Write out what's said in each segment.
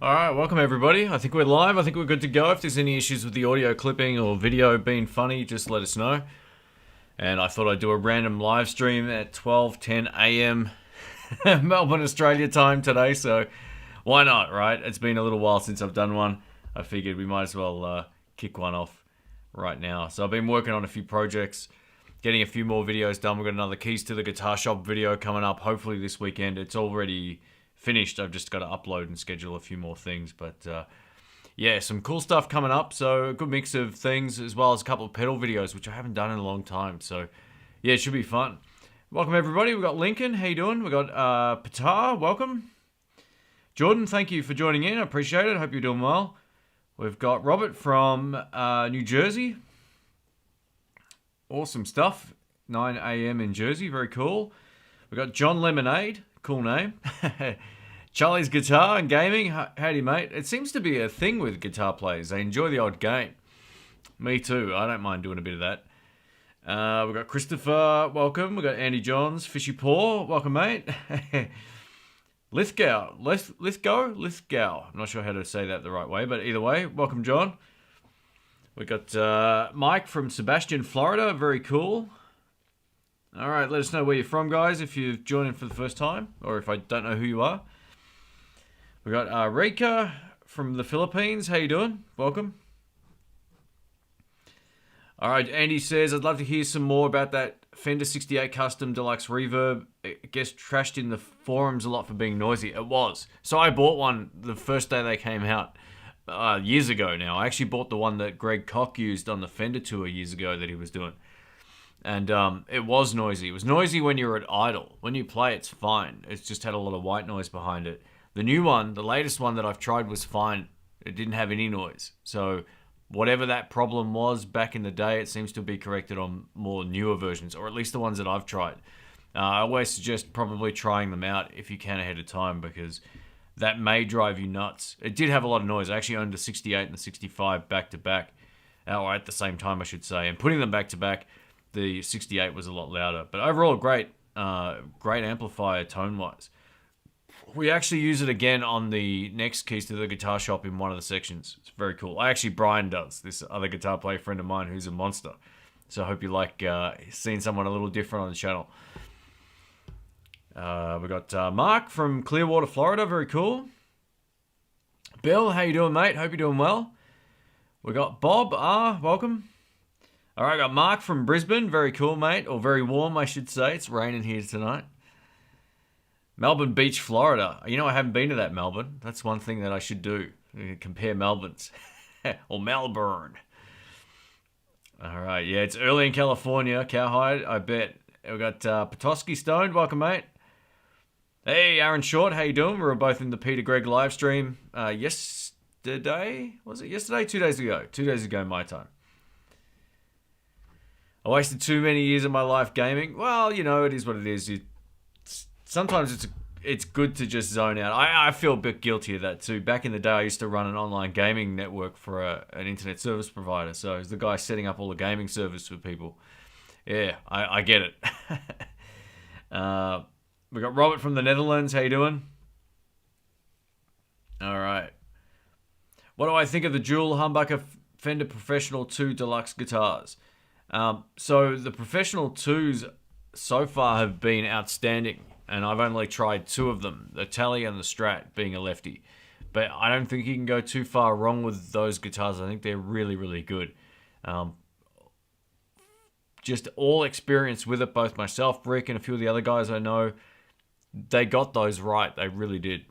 Alright, welcome everybody. I think we're live. I think we're good to go. If there's any issues with the audio clipping or video being funny, just let us know. And I thought I'd do a random live stream at 12:10 a.m. Melbourne, Australia time today, so why not, right? It's been a little while since I've done one. I figured we might as well kick one off right now. So I've been working on a few projects, getting a few more videos done. We've got another Keys to the Guitar Shop video coming up, hopefully this weekend. It's already finished. I've just got to upload and schedule a few more things, but yeah, some cool stuff coming up. So a good mix of things, as well as a couple of pedal videos, which I haven't done in a long time. So yeah, it should be fun. Welcome everybody. We've got Lincoln. How you doing? We've got Patar. Welcome. Jordan, thank you for joining in. I appreciate it. Hope you're doing well. We've got Robert from New Jersey. Awesome stuff. 9 a.m. in Jersey. Very cool. We've got John Lemonade. Cool name. Charlie's Guitar and Gaming. Howdy, mate. It seems to be a thing with guitar players. They enjoy the odd game. Me too. I don't mind doing a bit of that. We've got Christopher. Welcome. We've got Andy Johns. Fishy Paw. Welcome, mate. Lithgow. Lithgow. I'm not sure how to say that the right way, but either way, welcome, John. We've got Mike from Sebastian, Florida. Very cool. All right, let us know where you're from, guys, if you've joined in for the first time, or if I don't know who you are. We got Rika from the Philippines. How you doing? Welcome. All right, Andy says, I'd love to hear some more about that Fender 68 Custom Deluxe Reverb. It gets trashed in the forums a lot for being noisy. It was. So I bought one the first day they came out, years ago now. I actually bought the one that Greg Koch used on the Fender tour years ago that he was doing. And it was noisy. It was noisy when you're at idle. When you play, it's fine. It's just had a lot of white noise behind it. The new one, the latest one that I've tried, was fine. It didn't have any noise. So whatever that problem was back in the day, it seems to be corrected on more newer versions, or at least the ones that I've tried. I always suggest probably trying them out if you can ahead of time, because that may drive you nuts. It did have a lot of noise. I actually owned the 68 and the 65 back to back, or at the same time, I should say. And putting them back to back, the 68 was a lot louder. But overall, great amplifier tone-wise. We actually use it again on the next Keys to the Guitar Shop in one of the sections. It's very cool. Actually, Brian does, this other guitar player friend of mine who's a monster. So I hope you like seeing someone a little different on the channel. We got Mark from Clearwater, Florida. Very cool. Bill, how you doing, mate? Hope you're doing well. We got Bob. Welcome. All right, got Mark from Brisbane. Very cool, mate. Or very warm, I should say. It's raining here tonight. Melbourne Beach, Florida. You know, I haven't been to that Melbourne. That's one thing that I should do. Compare Melbournes. Or Melbourne. All right, yeah, it's early in California. Cowhide, I bet. We got Petoskey Stoned. Welcome, mate. Hey, Aaron Short. How you doing? We were both in the Peter Greg live stream yesterday. Was it yesterday? 2 days ago. 2 days ago, my time. I wasted too many years of my life gaming. Well, you know, it is what it is. Sometimes it's good to just zone out. I feel a bit guilty of that too. Back in the day, I used to run an online gaming network for an internet service provider. So I was the guy setting up all the gaming service for people. Yeah, I get it. We got Robert from the Netherlands. How you doing? All right. What do I think of the dual humbucker Fender Professional 2 Deluxe guitars? So the Professional 2s so far have been outstanding, and I've only tried two of them, the Tele and the Strat, being a lefty. But I don't think you can go too far wrong with those guitars. I think they're really, really good. Just all experience with it, both myself, Rick, and a few of the other guys I know, they got those right. They really did.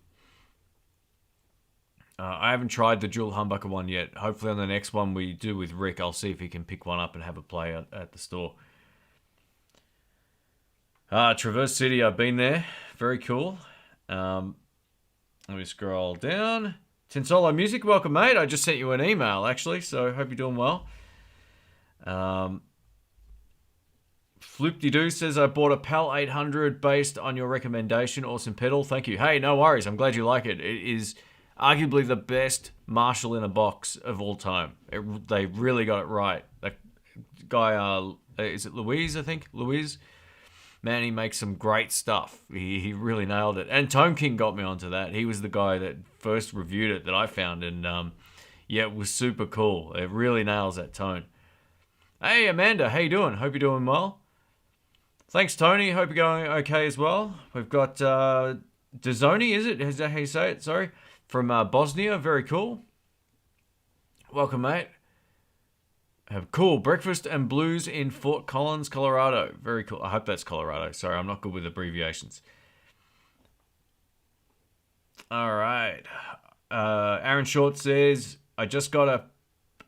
I haven't tried the dual humbucker one yet. Hopefully on the next one we do with Rick, I'll see if he can pick one up and have a play at the store. Traverse City, I've been there. Very cool. Let me scroll down. Tensolo Music, welcome, mate. I just sent you an email, actually, so hope you're doing well. Floop-de-doo says, I bought a PAL 800 based on your recommendation. Awesome pedal. Thank you. Hey, no worries. I'm glad you like it. It is arguably the best Marshall in a box of all time. They really got it right. That guy, is it Louise, I think? Louise? man, he makes some great stuff. He really nailed it. And Tone King got me onto that. He was the guy that first reviewed it that I found, and yeah, it was super cool. It really nails that tone. Hey, Amanda, how you doing? Hope you're doing well. Thanks, Tony. Hope you're going okay as well. We've got Dzoni, is it? Is that how you say it? Sorry. From Bosnia. Very cool. Welcome, mate. Have cool breakfast and blues in Fort Collins, Colorado. Very cool. I hope that's Colorado. Sorry, I'm not good with abbreviations. All right. Aaron Short says, I just got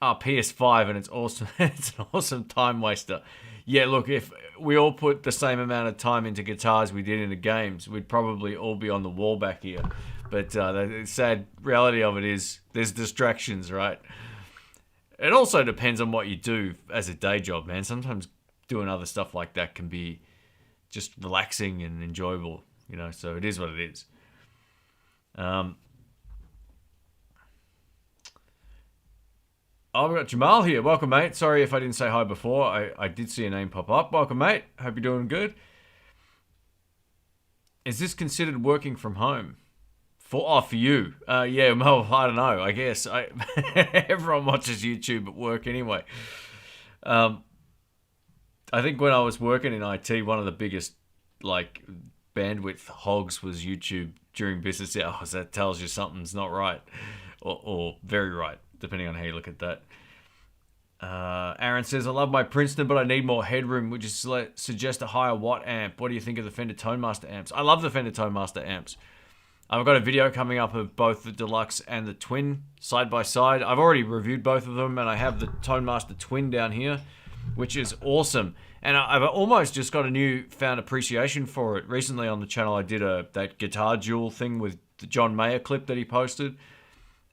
a PS5 and it's awesome. It's an awesome time waster. Yeah, look, if we all put the same amount of time into guitars we did into games, we'd probably all be on the wall back here. But the sad reality of it is there's distractions, right? It also depends on what you do as a day job, man. Sometimes doing other stuff like that can be just relaxing and enjoyable, you know, so it is what it is. Oh, we've got Jamal here. Welcome, mate. Sorry if I didn't say hi before. I did see a name pop up. Welcome, mate. Hope you're doing good. Is this considered working from home? For you. Yeah, well, I don't know. I guess. Everyone watches YouTube at work anyway. I think when I was working in IT, one of the biggest, like, bandwidth hogs was YouTube during business hours. That tells you something's not right. Or very right, depending on how you look at that. Aaron says, I love my Princeton, but I need more headroom. Would you suggest a higher watt amp? What do you think of the Fender Tonemaster amps? I love the Fender Tonemaster amps. I've got a video coming up of both the Deluxe and the Twin side by side. I've already reviewed both of them, and I have the Tonemaster Twin down here, which is awesome. And I've almost just got a newfound appreciation for it. Recently on the channel, I did that guitar duel thing with the John Mayer clip that he posted.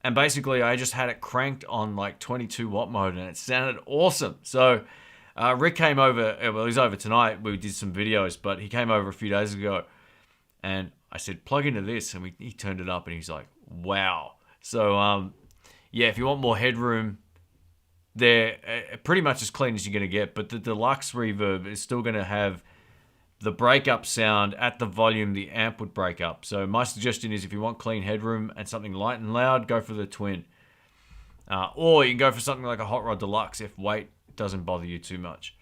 And basically, I just had it cranked on like 22 watt mode, and it sounded awesome. So Rick came over, well, he's over tonight. We did some videos, but he came over a few days ago, and I said, plug into this, and he turned it up, and he's like, wow. So, yeah, if you want more headroom, they're pretty much as clean as you're going to get, but the Deluxe Reverb is still going to have the breakup sound at the volume the amp would break up. So my suggestion is if you want clean headroom and something light and loud, go for the Twin. Or you can go for something like a Hot Rod Deluxe if weight doesn't bother you too much.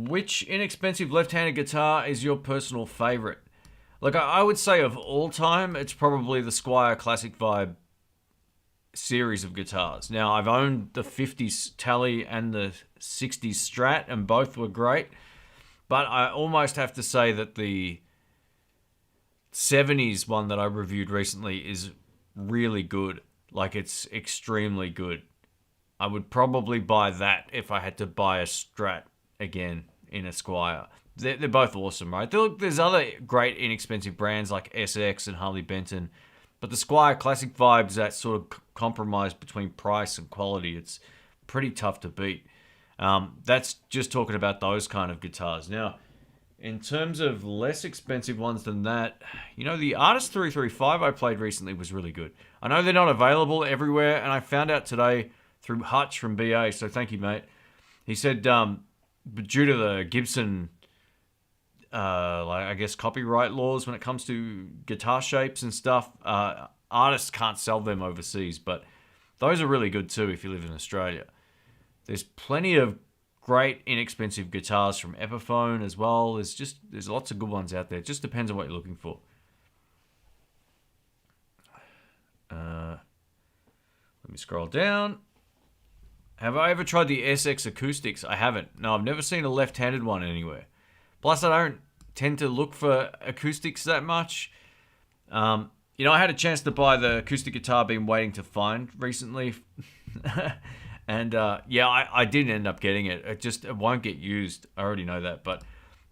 Which inexpensive left-handed guitar is your personal favorite? Look, I would say of all time, it's probably the Squier Classic Vibe series of guitars. Now, I've owned the 50s Tele and the 60s Strat, and both were great. But I almost have to say that the 70s one that I reviewed recently is really good. Like, it's extremely good. I would probably buy that if I had to buy a Strat again in a Squier. They're both awesome, right? There's other great inexpensive brands like SX and Harley Benton, but the Squier Classic Vibe's that sort of compromise between price and quality. It's pretty tough to beat. That's just talking about those kind of guitars. Now, in terms of less expensive ones than that, you know, the Artist 335 I played recently was really good. I know they're not available everywhere, and I found out today through Hutch from BA, so thank you, mate. He said, due to the Gibson, I guess, copyright laws when it comes to guitar shapes and stuff, artists can't sell them overseas, but those are really good too if you live in Australia. There's plenty of great inexpensive guitars from Epiphone as well. There's lots of good ones out there. It just depends on what you're looking for. Let me scroll down. Have I ever tried the SX acoustics? I haven't. No, I've never seen a left-handed one anywhere. Plus, I don't tend to look for acoustics that much. You know, I had a chance to buy the acoustic guitar I've been waiting to find recently. And, yeah, I didn't end up getting it. It won't get used. I already know that. But,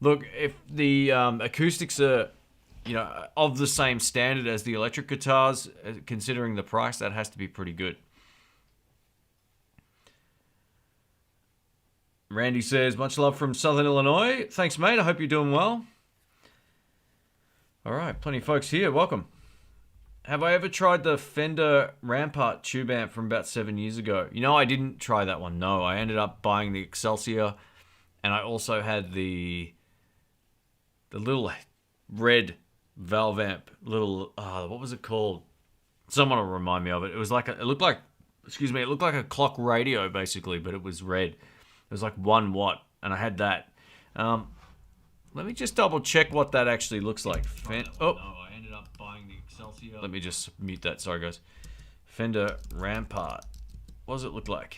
look, if the acoustics are, you know, of the same standard as the electric guitars, considering the price, that has to be pretty good. Randy says, much love from Southern Illinois. Thanks, mate. I hope you're doing well. All right, plenty of folks here. Welcome. Have I ever tried the Fender Rampart tube amp from about 7 years ago? You know, I didn't try that one. No, I ended up buying the Excelsior, and I also had the little red valve amp. Little what was it called? Someone will remind me of it. It was like it looked like a clock radio basically, but it was red. It was like 1 watt, and I had that. Let me just double check what that actually looks like. I ended up buying the Excelsior. Let me just mute that. Sorry, guys. Fender Rampart. What does it look like?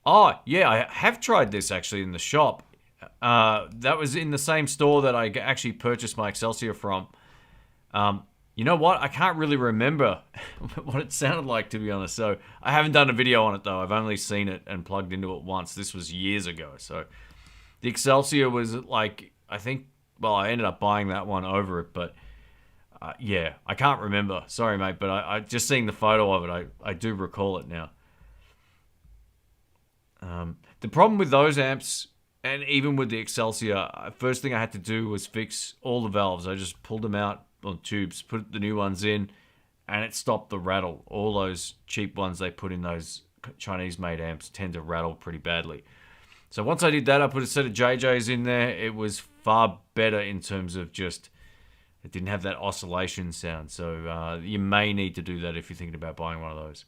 Oh, yeah, I have tried this actually in the shop. That was in the same store that I actually purchased my Excelsior from. You know what? I can't really remember what it sounded like, to be honest. So I haven't done a video on it, though. I've only seen it and plugged into it once. This was years ago. So the Excelsior was like, I ended up buying that one over it. But yeah, I can't remember. Sorry, mate. But I just seeing the photo of it, I do recall it now. The problem with those amps, and even with the Excelsior, first thing I had to do was fix all the valves. I just pulled them out on tubes, put the new ones in, and it stopped the rattle. All those cheap ones they put in those Chinese-made amps tend to rattle pretty badly. So once I did that, I put a set of JJs in there. It was far better in terms of just, it didn't have that oscillation sound. So you may need to do that if you're thinking about buying one of those.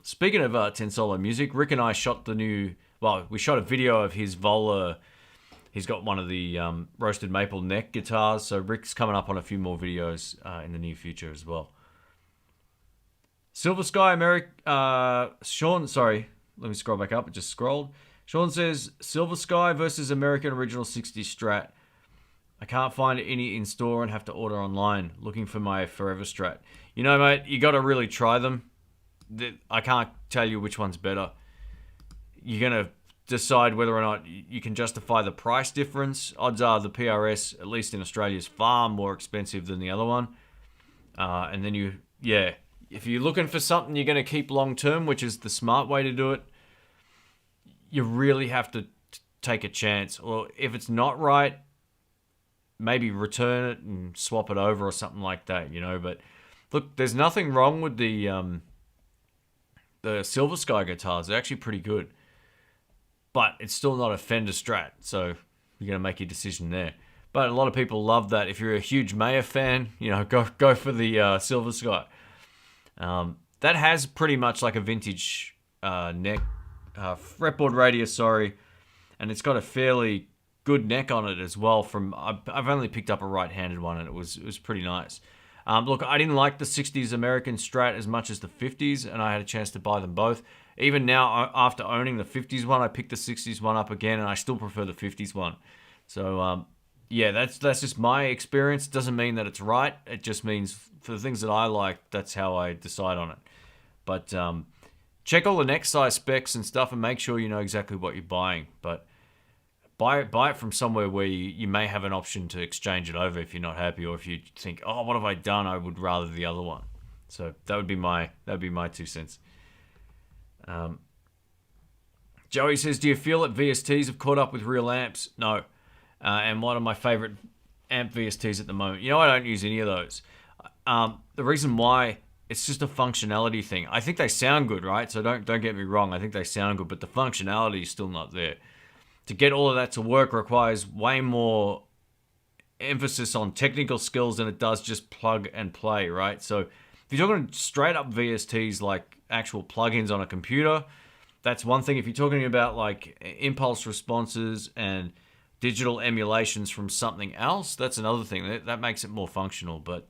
Speaking of 10 Solo Music, Rick and I shot we shot a video of his Vola. He's got one of the roasted maple neck guitars, so Rick's coming up on a few more videos in the near future as well. Silver Sky Sean, sorry, let me scroll back up, it just scrolled. Sean says, Silver Sky versus American Original 60 Strat. I can't find any in store and have to order online. Looking for my Forever Strat. You know, mate, you got to really try them. I can't tell you which one's better. You're going to decide whether or not you can justify the price difference. Odds are the PRS, at least in Australia, is far more expensive than the other one. And then if you're looking for something you're going to keep long term, which is the smart way to do it, you really have to take a chance. Or if it's not right, maybe return it and swap it over or something like that, you know. But look, there's nothing wrong with the Silver Sky guitars. They're actually pretty good. But it's still not a Fender Strat, so you're going to make your decision there. But a lot of people love that. If you're a huge Mayer fan, you know, go for the Silver Sky. That has pretty much like a vintage neck, fretboard radius, and it's got a fairly good neck on it as well. I've only picked up a right-handed one, and it was pretty nice. Look, I didn't like the 60s American Strat as much as the 50s, and I had a chance to buy them both. Even now, after owning the 50s one, I picked the 60s one up again, and I still prefer the 50s one. So, yeah, that's just my experience. Doesn't mean that it's right. It just means for the things that I like, that's how I decide on it. But check all the neck size specs and stuff and make sure you know exactly what you're buying. But buy it from somewhere where you may have an option to exchange it over if you're not happy, or if you think, oh, what have I done? I would rather the other one. So that would be my 2 cents. Joey says, do you feel that VSTs have caught up with real amps? No. And one of my favorite amp VSTs at the moment. You know, I don't use any of those. The reason why, it's just a functionality thing. I think they sound good, right? So don't get me wrong. I think they sound good, but the functionality is still not there. To get all of that to work requires way more emphasis on technical skills than it does just plug and play, right? So if you're talking straight up VSTs, like actual plugins on a computer, that's one thing. If you're talking about like impulse responses and digital emulations from something else, that's another thing. That makes it more functional. But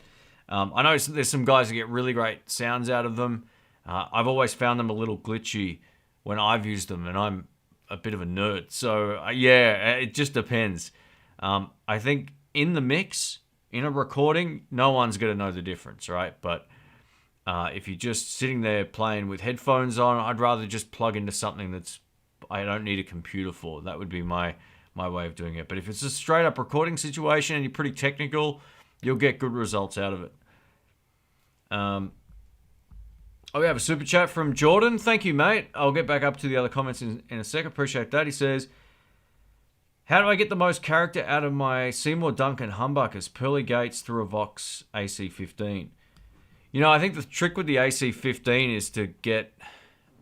I know there's some guys that get really great sounds out of them. I've always found them a little glitchy when I've used them, and I'm a bit of a nerd. So yeah, it just depends. I think in the mix, in a recording, no one's going to know the difference, right? But if you're just sitting there playing with headphones on, I'd rather just plug into something I don't need a computer for. That would be my way of doing it. But if it's a straight up recording situation and you're pretty technical, you'll get good results out of it. We have a super chat from Jordan. Thank you, mate. I'll get back up to the other comments in a sec. Appreciate that. He says, How do I get the most character out of my Seymour Duncan humbuckers, pearly gates through a Vox AC15? You know, I think the trick with the AC15 is to get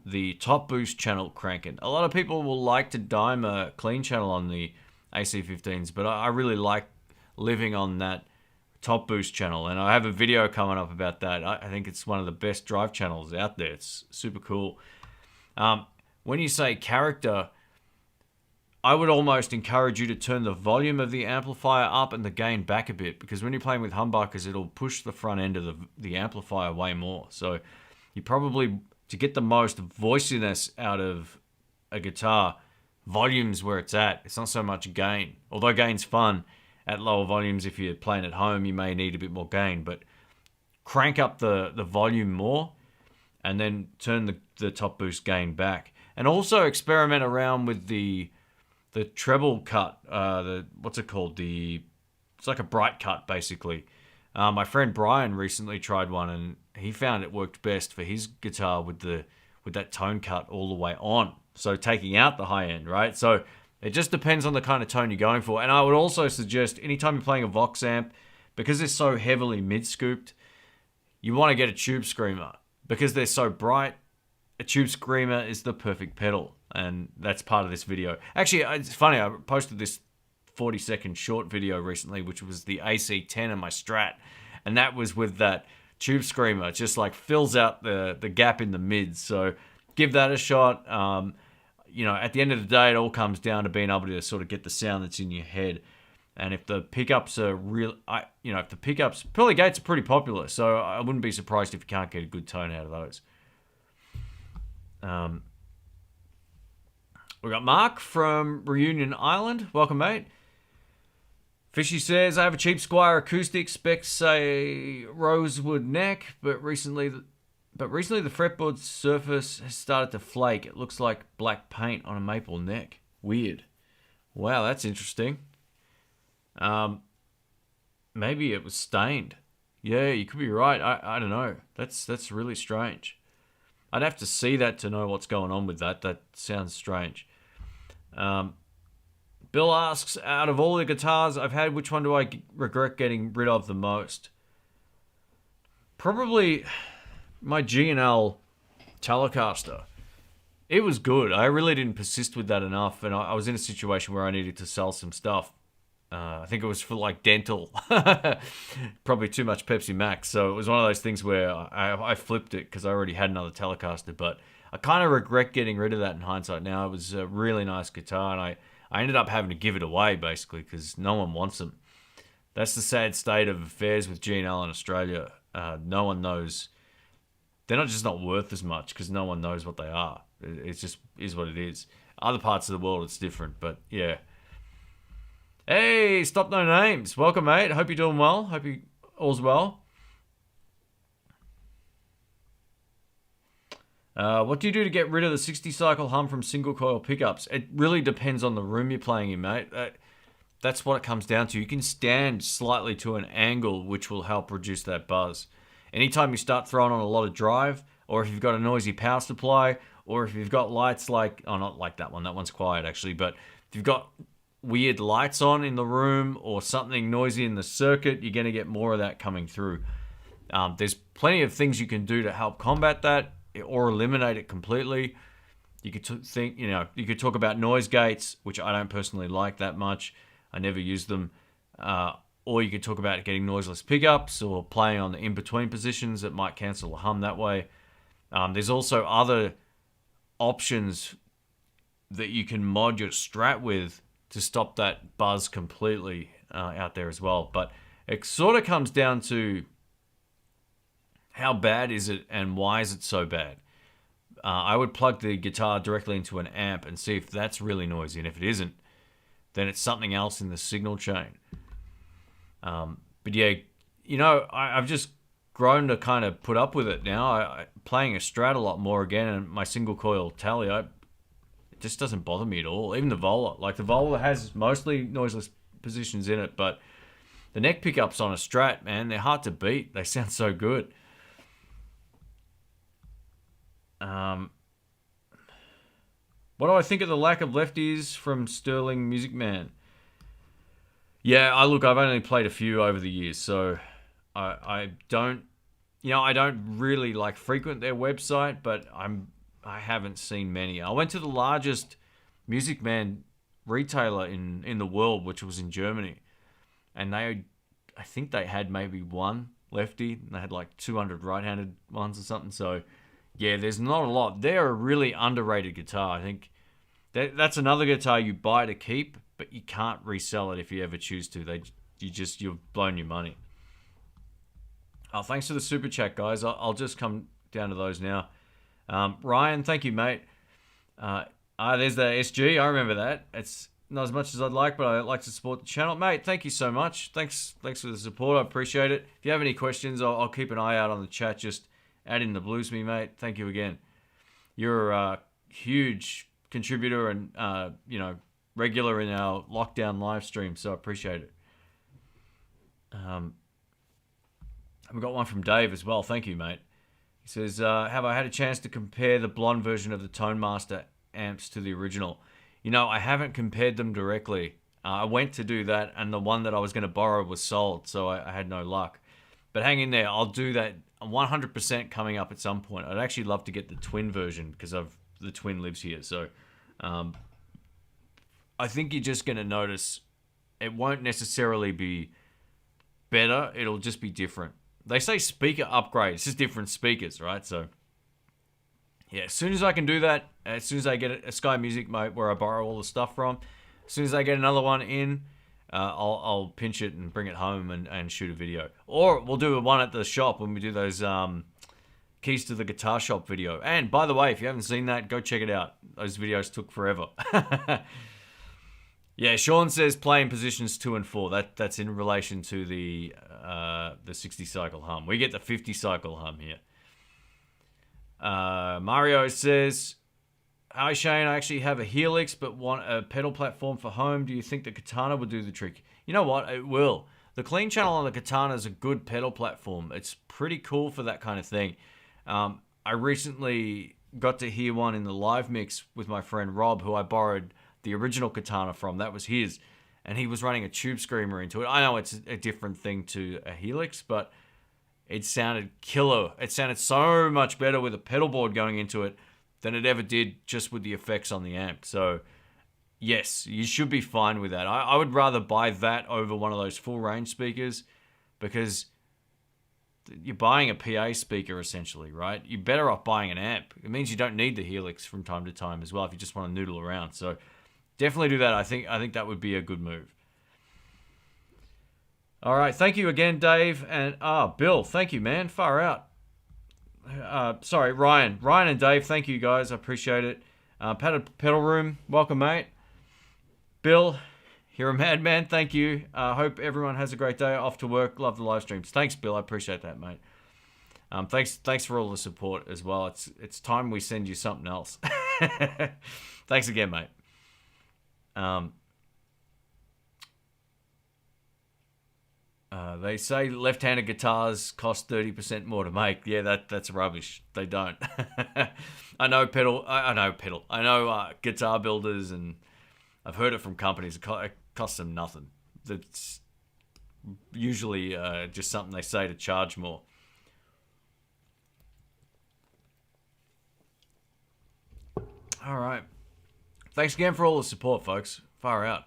the top boost channel cranking. A lot of people will like to dime a clean channel on the AC15s, but I really like living on that top boost channel, and I have a video coming up about that. I think it's one of the best drive channels out there. It's super cool. When you say character, I would almost encourage you to turn the volume of the amplifier up and the gain back a bit, because when you're playing with humbuckers, it'll push the front end of the amplifier way more. So you probably, to get the most voiciness out of a guitar, volume's where it's at. It's not so much gain. Although gain's fun at lower volumes, if you're playing at home, you may need a bit more gain, but crank up the volume more and then turn the top boost gain back. And also experiment around with the treble cut, what's it called? It's like a bright cut, basically. My friend Brian recently tried one, and he found it worked best for his guitar with that tone cut all the way on. So taking out the high end, right? So it just depends on the kind of tone you're going for. And I would also suggest, anytime you're playing a Vox amp, because they're so heavily mid-scooped, you want to get a tube screamer. Because they're so bright, a tube screamer is the perfect pedal. And that's part of this video. Actually, it's funny, I posted this 40-second short video recently, which was the AC10 in my Strat. And that was with that tube screamer. It just like fills out the gap in the mids. So give that a shot. You know, at the end of the day, it all comes down to being able to sort of get the sound that's in your head. And if the pickups are pearly gates are pretty popular, so I wouldn't be surprised if you can't get a good tone out of those. We got Mark from Reunion Island. Welcome, mate. Fishy says, I have a cheap Squier acoustic, specs say rosewood neck, but recently the fretboard surface has started to flake. It looks like black paint on a maple neck. Weird. Wow, that's interesting. Maybe it was stained. Yeah, you could be right. I don't know. That's really strange. I'd have to see that to know what's going on with that. That sounds strange. Bill asks, out of all the guitars I've had, which one do I regret getting rid of the most? Probably my G&L Telecaster. It was good. I really didn't persist with that enough, and I was in a situation where I needed to sell some stuff. I think it was for like dental. Probably too much Pepsi Max. So it was one of those things where I flipped it because I already had another Telecaster. But I kind of regret getting rid of that in hindsight now. It was a really nice guitar, and I ended up having to give it away basically because no one wants them. That's the sad state of affairs with G&L in Australia. No one knows. They're not just not worth as much because no one knows what they are. It just is what it is. Other parts of the world it's different, but yeah. Hey, Stop No Names. Welcome, mate. Hope you're doing well. Hope you all's well. What do you do to get rid of the 60-cycle hum from single-coil pickups? It really depends on the room you're playing in, mate. That's what it comes down to. You can stand slightly to an angle, which will help reduce that buzz. Anytime you start throwing on a lot of drive, or if you've got a noisy power supply, or if you've got lights like... Oh, not like that one. That one's quiet, actually. But if you've got weird lights on in the room or something noisy in the circuit, you're going to get more of that coming through. There's plenty of things you can do to help combat that or eliminate it completely. You could you could talk about noise gates, which I don't personally like that much. I never use them. Or you could talk about getting noiseless pickups or playing on the in-between positions that might cancel the hum that way. There's also other options that you can mod your Strat with to stop that buzz completely out there as well. But it sort of comes down to how bad is it and why is it so bad. I would plug the guitar directly into an amp and see if that's really noisy. And if it isn't, then it's something else in the signal chain. But yeah, I've just grown to kind of put up with it now. I'm playing a Strat a lot more again, and my single coil Tele, it just doesn't bother me at all. Even the Vola. Like, the Vola has mostly noiseless positions in it, but the neck pickups on a Strat, man, they're hard to beat. They sound so good. What do I think of the lack of lefties from Sterling Music Man? Yeah, I've only played a few over the years, so I don't, I don't really like frequent their website, but I haven't seen many. I went to the largest Music Man retailer in the world, which was in Germany, and I think they had maybe one lefty, and they had like 200 right-handed ones or something. So yeah, there's not a lot. They're a really underrated guitar. I think that's another guitar you buy to keep, but you can't resell it if you ever choose to. You've blown your money. Oh, thanks for the super chat, guys. I'll just come down to those now. Ryan, thank you, mate. There's the SG. I remember that. It's not as much as I'd like, but I like to support the channel. Mate, thank you so much. Thanks for the support. I appreciate it. If you have any questions, I'll keep an eye out on the chat. Just add in the blues me, mate. Thank you again. You're a huge contributor and, regular in our lockdown live stream, so I appreciate it. We've got one from Dave as well. Thank you, mate. He says, have I had a chance to compare the blonde version of the Tonemaster amps to the original? I haven't compared them directly. I went to do that, and the one that I was going to borrow was sold, so I had no luck. But hang in there. I'll do that 100% coming up at some point. I'd actually love to get the twin version because the twin lives here. So I think you're just going to notice it won't necessarily be better. It'll just be different. They say speaker upgrade. It's just different speakers, right? So yeah, as soon as I can do that, as soon as I get a Sky Music mode where I borrow all the stuff from, as soon as I get another one in, I'll pinch it and bring it home and shoot a video. Or we'll do one at the shop when we do those Keys to the Guitar Shop video. And by the way, if you haven't seen that, go check it out. Those videos took forever. Yeah, Sean says play in positions 2 and 4. That's in relation to the 60 cycle hum. We get the 50 cycle hum here. Mario says, hi Shane, I actually have a Helix but want a pedal platform for home. Do you think the Katana will do the trick? You know what? It will. The clean channel on the Katana is a good pedal platform. It's pretty cool for that kind of thing. I recently got to hear one in the live mix with my friend Rob, who I borrowed the original Katana from. That was his, and he was running a tube screamer into it. I know it's a different thing to a Helix, but it sounded killer. It sounded so much better with a pedal board going into it than it ever did just with the effects on the amp. So yes, you should be fine with that. I would rather buy that over one of those full range speakers, because you're buying a PA speaker essentially, right? You're better off buying an amp. It means you don't need the Helix from time to time as well if you just want to noodle around. So definitely do that. I think that would be a good move. All right, thank you again, Dave. And Bill, thank you, man. Far out. Sorry, Ryan and Dave, thank you guys. I appreciate it. Pedal Room, welcome, mate. Bill, you're a madman. Thank you. Hope everyone has a great day. Off to work. Love the live streams. Thanks, Bill. I appreciate that, mate. Thanks for all the support as well. It's time we send you something else. Thanks again, mate. They say left-handed guitars cost 30% more to make. Yeah, that's rubbish. They don't. I know guitar builders, and I've heard it from companies. It costs them nothing. That's usually just something they say to charge more. All right. Thanks again for all the support, folks. Far out.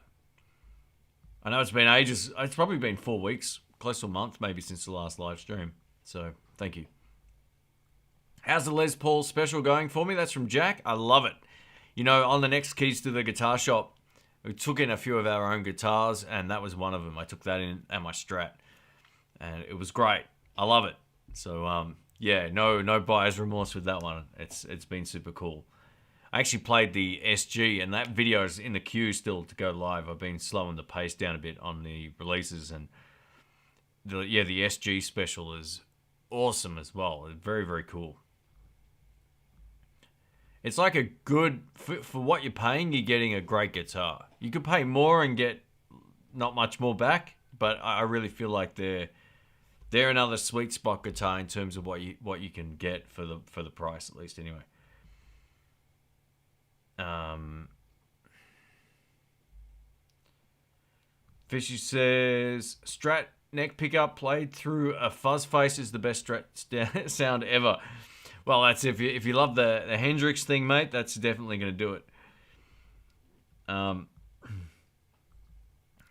I know it's been ages. It's probably been 4 weeks, close to a month maybe, since the last live stream. So, thank you. How's the Les Paul special going for me? That's from Jack. I love it. On the next Keys to the Guitar Shop, we took in a few of our own guitars, and that was one of them. I took that in at my Strat, and it was great. I love it. So, yeah, no buyer's remorse with that one. It's been super cool. I actually played the SG, and that video is in the queue still to go live. I've been slowing the pace down a bit on the releases, and the SG special is awesome as well. It's very, very cool. It's like a good, for what you're paying, you're getting a great guitar. You could pay more and get not much more back, but I really feel like they're another sweet spot guitar in terms of what you can get for the price, at least anyway. Fishy says Strat neck pickup played through a fuzz face is the best Strat sound ever. Well, that's if you love the Hendrix thing, mate. That's definitely going to do it.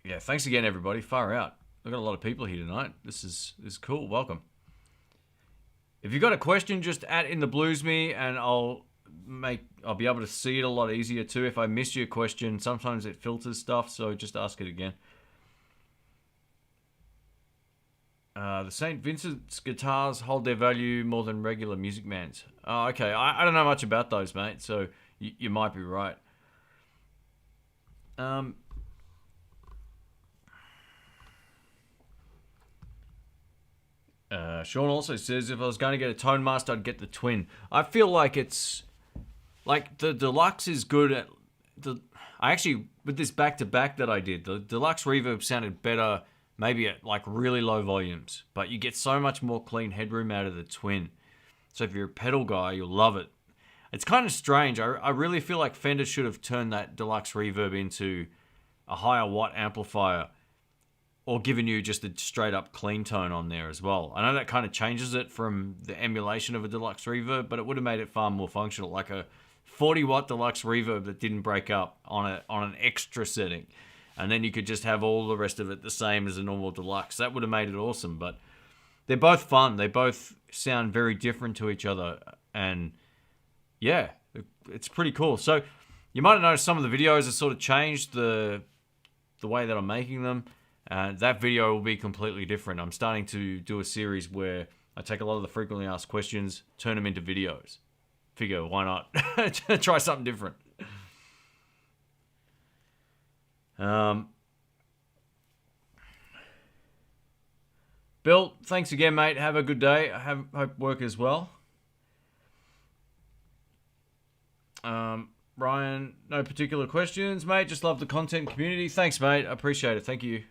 Yeah, thanks again, everybody. Far out. We've got a lot of people here tonight. This is cool. Welcome. If you've got a question, just add in the blues me, and I'll be able to see it a lot easier too. If I miss your question, sometimes it filters stuff, so just ask it again. The St. Vincent's guitars hold their value more than regular Music Man's. Oh, okay. I don't know much about those, mate, so you might be right. Sean also says, if I was going to get a Tonemaster, I'd get the Twin. I feel like it's... Like, the Deluxe is good at... I actually, with this back-to-back that I did, the Deluxe Reverb sounded better maybe at, like, really low volumes. But you get so much more clean headroom out of the Twin. So if you're a pedal guy, you'll love it. It's kind of strange. I really feel like Fender should have turned that Deluxe Reverb into a higher watt amplifier, or given you just a straight up clean tone on there as well. I know that kind of changes it from the emulation of a Deluxe Reverb, but it would have made it far more functional, like a 40 watt Deluxe Reverb that didn't break up on an extra setting. And then you could just have all the rest of it the same as a normal Deluxe. That would have made it awesome, but they're both fun. They both sound very different to each other, and yeah, it's pretty cool. So you might have noticed some of the videos have sort of changed the way that I'm making them. That video will be completely different. I'm starting to do a series where I take a lot of the frequently asked questions, turn them into videos. Figure, why not? Try something different. Bill, thanks again, mate. Have a good day. Hope work as well. Ryan, no particular questions, mate. Just love the content community. Thanks, mate. I appreciate it. Thank you.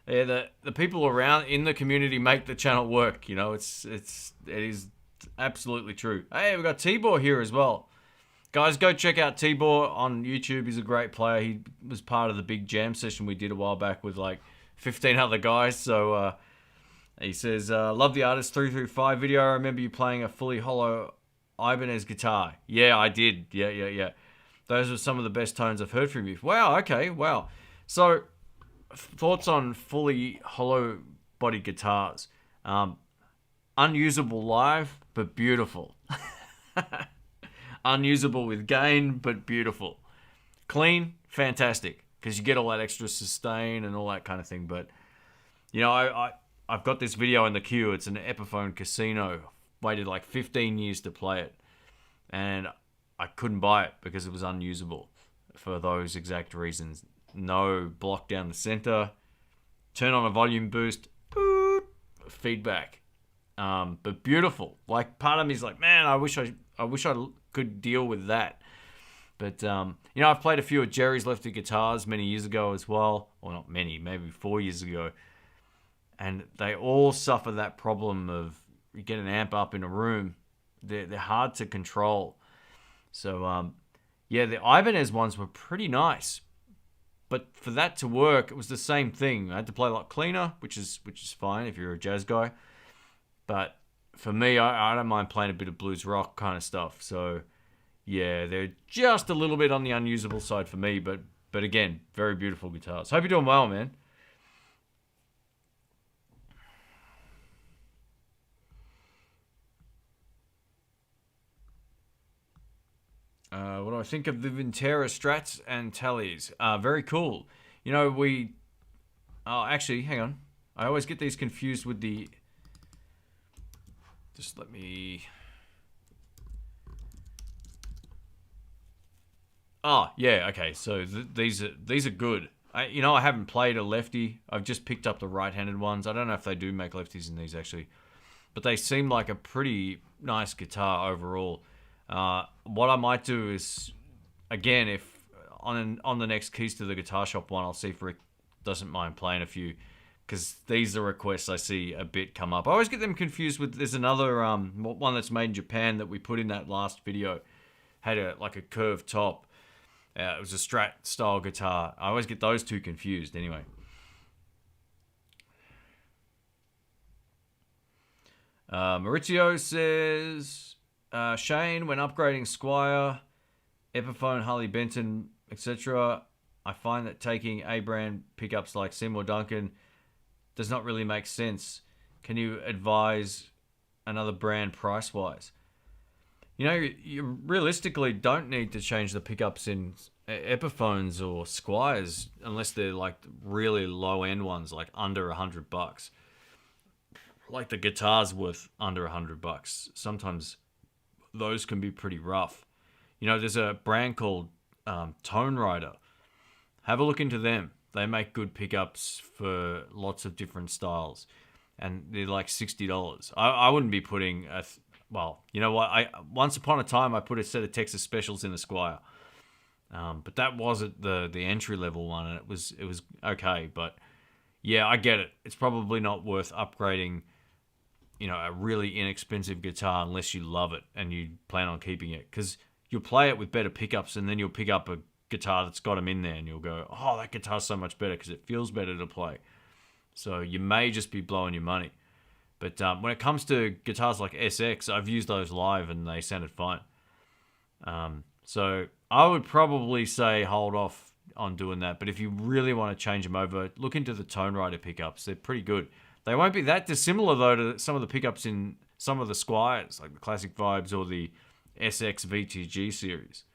Yeah, the people around in the community make the channel work. You know, it is absolutely true. Hey, we've got Tibor here as well. Guys, go check out Tibor on YouTube. He's a great player. He was part of the big jam session we did a while back with like 15 other guys. So he says, love the Artist 335 video. I remember you playing a fully hollow Ibanez guitar. Yeah, I did. Yeah. Those were some of the best tones I've heard from you. Wow, okay, wow. So, thoughts on fully hollow body guitars. Unusable live, but beautiful. Unusable with gain, but beautiful. Clean, fantastic, because you get all that extra sustain and all that kind of thing. But, you know, I've got this video in the queue. It's an Epiphone Casino. Waited like 15 years to play it. And I couldn't buy it because it was unusable for those exact reasons. No block down the center. Turn on a volume boost. Boop, feedback. But beautiful. Like, part of me is like, man, I wish I could deal with that. But, you know, I've played a few of Jerry's Lefty guitars many years ago as well. Well, not many, maybe 4 years ago. And they all suffer that problem of, you get an amp up in a room, they're hard to control. So, yeah, the Ibanez ones were pretty nice. But for that to work, it was the same thing. I had to play a lot cleaner, which is fine if you're a jazz guy. But for me, I don't mind playing a bit of blues rock kind of stuff. So, yeah, they're just a little bit on the unusable side for me. But again, very beautiful guitars. Hope you're doing well, man. What do I think of the Vintera Strats and Tallies? Very cool. You know, oh, actually, hang on. I always get these confused with the... Just let me... Oh, yeah, okay. So these are good. I haven't played a lefty. I've just picked up the right-handed ones. I don't know if they do make lefties in these, actually. But they seem like a pretty nice guitar overall. What I might do is, again, if on the next Keys to the Guitar Shop one, I'll see if Rick doesn't mind playing a few, because these are requests I see a bit come up. I always get them confused with, there's another one that's made in Japan that we put in that last video had like a curved top. It was a Strat style guitar. I always get those two confused anyway. Maurizio says, Shane, when upgrading Squier, Epiphone, Harley Benton, etc., I find that taking A-brand pickups like Seymour Duncan does not really make sense. Can you advise another brand price-wise? You know, you realistically don't need to change the pickups in Epiphones or Squiers unless they're like really low-end ones, like under $100. Like the guitar's worth under $100. Sometimes those can be pretty rough. You know, there's a brand called Tone Rider. Have a look into them. They make good pickups for lots of different styles, and they're like $60. I wouldn't be putting well, you know what? Once upon a time I put a set of Texas Specials in a Squier, but that wasn't the entry level one, and it was okay. But yeah, I get it. It's probably not worth upgrading, you know, a really inexpensive guitar unless you love it and you plan on keeping it, because you'll play it with better pickups, and then you'll pick up a guitar that's got them in there, and you'll go, oh, that guitar's so much better because it feels better to play. So you may just be blowing your money. But when it comes to guitars like SX, I've used those live and they sounded fine. So I would probably say hold off on doing that. But if you really want to change them over, look into the Tone Rider pickups. They're pretty good. They won't be that dissimilar, though, to some of the pickups in some of the Squiers, like the Classic Vibes or the SX VTG series.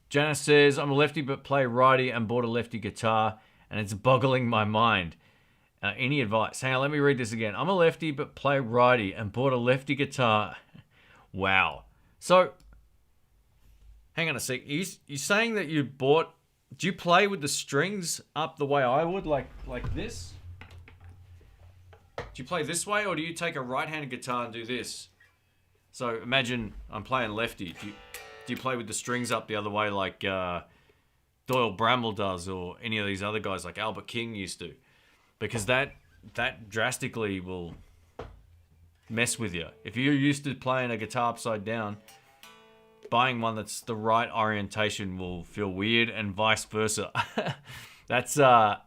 Janice says, I'm a lefty but play righty and bought a lefty guitar, and it's boggling my mind. Any advice? Hang on, let me read this again. I'm a lefty but play righty and bought a lefty guitar. Wow. So, hang on a sec. You saying that you bought... Do you play with the strings up the way I would, like this? Do you play this way, or do you take a right-handed guitar and do this? So imagine I'm playing lefty. Do you play with the strings up the other way like Doyle Bramble does, or any of these other guys like Albert King used to? Because that drastically will mess with you. If you're used to playing a guitar upside down, buying one that's the right orientation will feel weird, and vice versa. That's gonna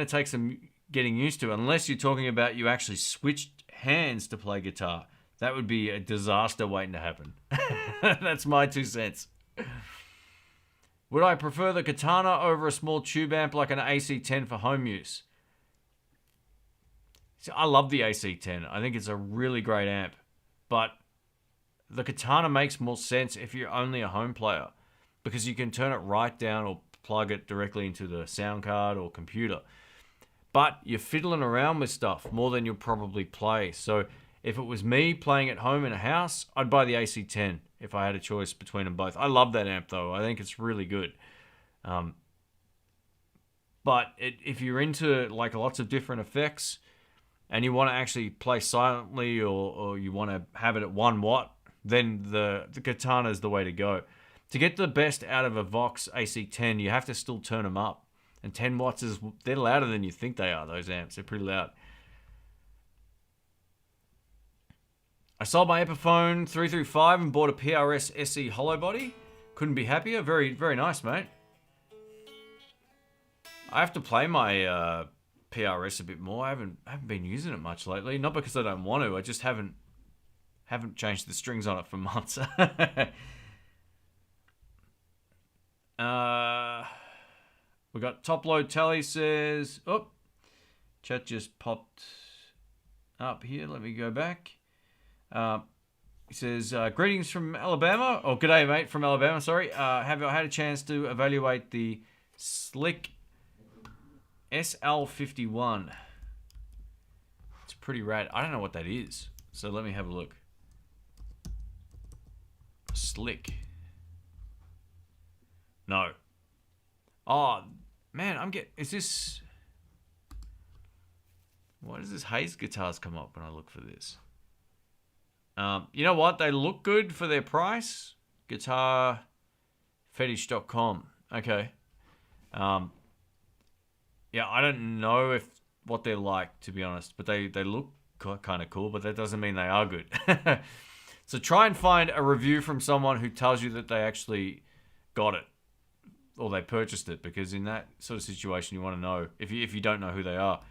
take some getting used to, unless you're talking about you actually switched hands to play guitar. That would be a disaster waiting to happen. That's my 2 cents. Would I prefer the Katana over a small tube amp like an AC-10 for home use? See, I love the AC-10. I think it's a really great amp. But the Katana makes more sense if you're only a home player, because you can turn it right down or plug it directly into the sound card or computer. But you're fiddling around with stuff more than you'll probably play. So if it was me playing at home in a house, I'd buy the AC-10 if I had a choice between them both. I love that amp, though. I think it's really good. But if you're into like lots of different effects and you want to actually play silently, or you want to have it at 1 watt, then the Katana is the way to go. To get the best out of a Vox AC-10, you have to still turn them up. And 10 watts they're louder than you think they are, those amps. They're pretty loud. I sold my Epiphone 335 and bought a PRS SE hollow body. Couldn't be happier. Very, very nice, mate. I have to play my PRS a bit more. I haven't been using it much lately. Not because I don't want to. I just haven't changed the strings on it for months. We got Top Load Tally says... Oh, chat just popped up here. Let me go back. He says, greetings from Alabama. Oh, g'day, mate, from Alabama, sorry. Have I had a chance to evaluate the Slick SL51? It's pretty rad. I don't know what that is, so let me have a look. Slick. No. Oh, man, is this... Why does this Hayes Guitars come up when I look for this? You know what? They look good for their price. Guitarfetish.com. Okay. Yeah, I don't know what they're like, to be honest, but they look kind of cool, but that doesn't mean they are good. So try and find a review from someone who tells you that they actually got it or they purchased it, because in that sort of situation, you want to know, if you don't know who they are,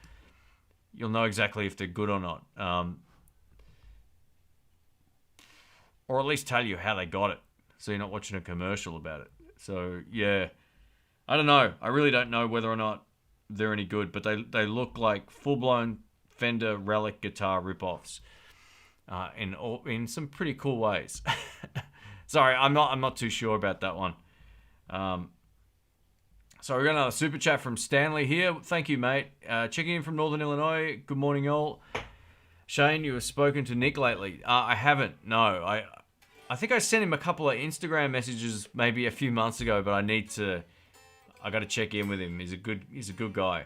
you'll know exactly if they're good or not. Or at least tell you how they got it, so you're not watching a commercial about it. So, yeah, I don't know. I really don't know whether or not they're any good, but they look like full-blown Fender relic guitar rip-offs. In some pretty cool ways. Sorry, I'm not too sure about that one. So we got another super chat from Stanley here. Thank you, mate. Checking in from Northern Illinois. Good morning, all. Shane, you have spoken to Nick lately. I haven't. No, I think I sent him a couple of Instagram messages maybe a few months ago, but I got to check in with him. He's a good guy.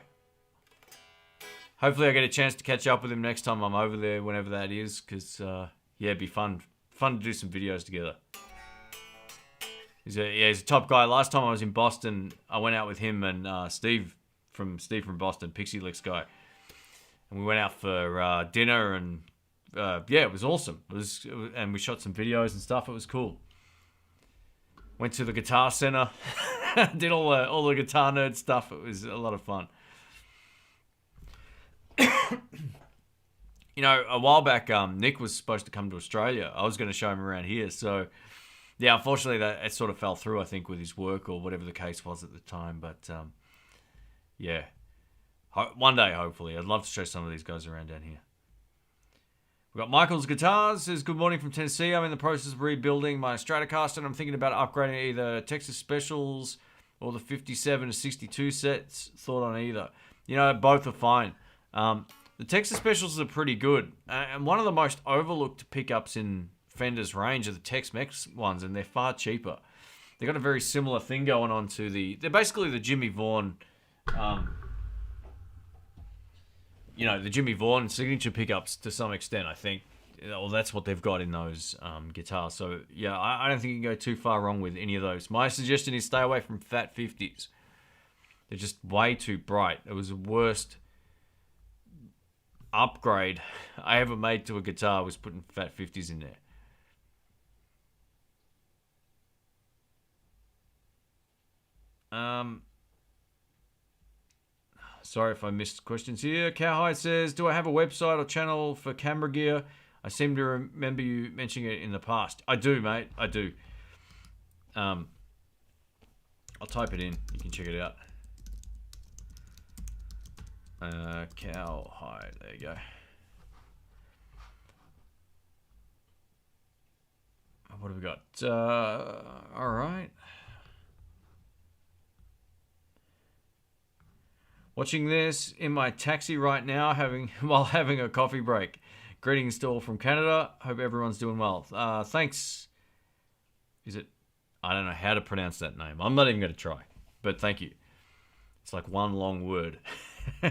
Hopefully I get a chance to catch up with him next time I'm over there, whenever that is, because, yeah, it'd be fun to do some videos together. He's a top guy. Last time I was in Boston, I went out with him and Steve from Boston, Pixie Licks guy. And we went out for dinner, and, yeah, it was awesome. And we shot some videos and stuff. It was cool. Went to the Guitar Center, did all the guitar nerd stuff. It was a lot of fun. You know, a while back, Nick was supposed to come to Australia. I was going to show him around here. So, yeah, unfortunately, it sort of fell through, I think, with his work or whatever the case was at the time. But, yeah, one day, hopefully. I'd love to show some of these guys around down here. We've got Michael's Guitars. Says, good morning from Tennessee. I'm in the process of rebuilding my Stratocaster, and I'm thinking about upgrading either Texas Specials or the 57 to 62 sets. Thought on either. You know, both are fine. The Texas Specials are pretty good. And one of the most overlooked pickups in Fender's range are the Tex-Mex ones, and they're far cheaper. They've got a very similar thing going on to they're basically the Jimmy Vaughn, the Jimmy Vaughn signature pickups to some extent, I think. Well, that's what they've got in those guitars. So, yeah, I don't think you can go too far wrong with any of those. My suggestion is stay away from Fat 50s. They're just way too bright. It was the worst upgrade I ever made to a guitar was putting Fat 50s in there. Sorry if I missed questions here. Cowhide says, do I have a website or channel for camera gear? I seem to remember you mentioning it in the past. I do, mate. I do. I'll type it in. You can check it out. Cowhide. There you go. What have we got? All right. Watching this in my taxi right now, while having a coffee break. Greetings to all from Canada. Hope everyone's doing well. Thanks. Is it? I don't know how to pronounce that name. I'm not even going to try. But thank you. It's like one long word. We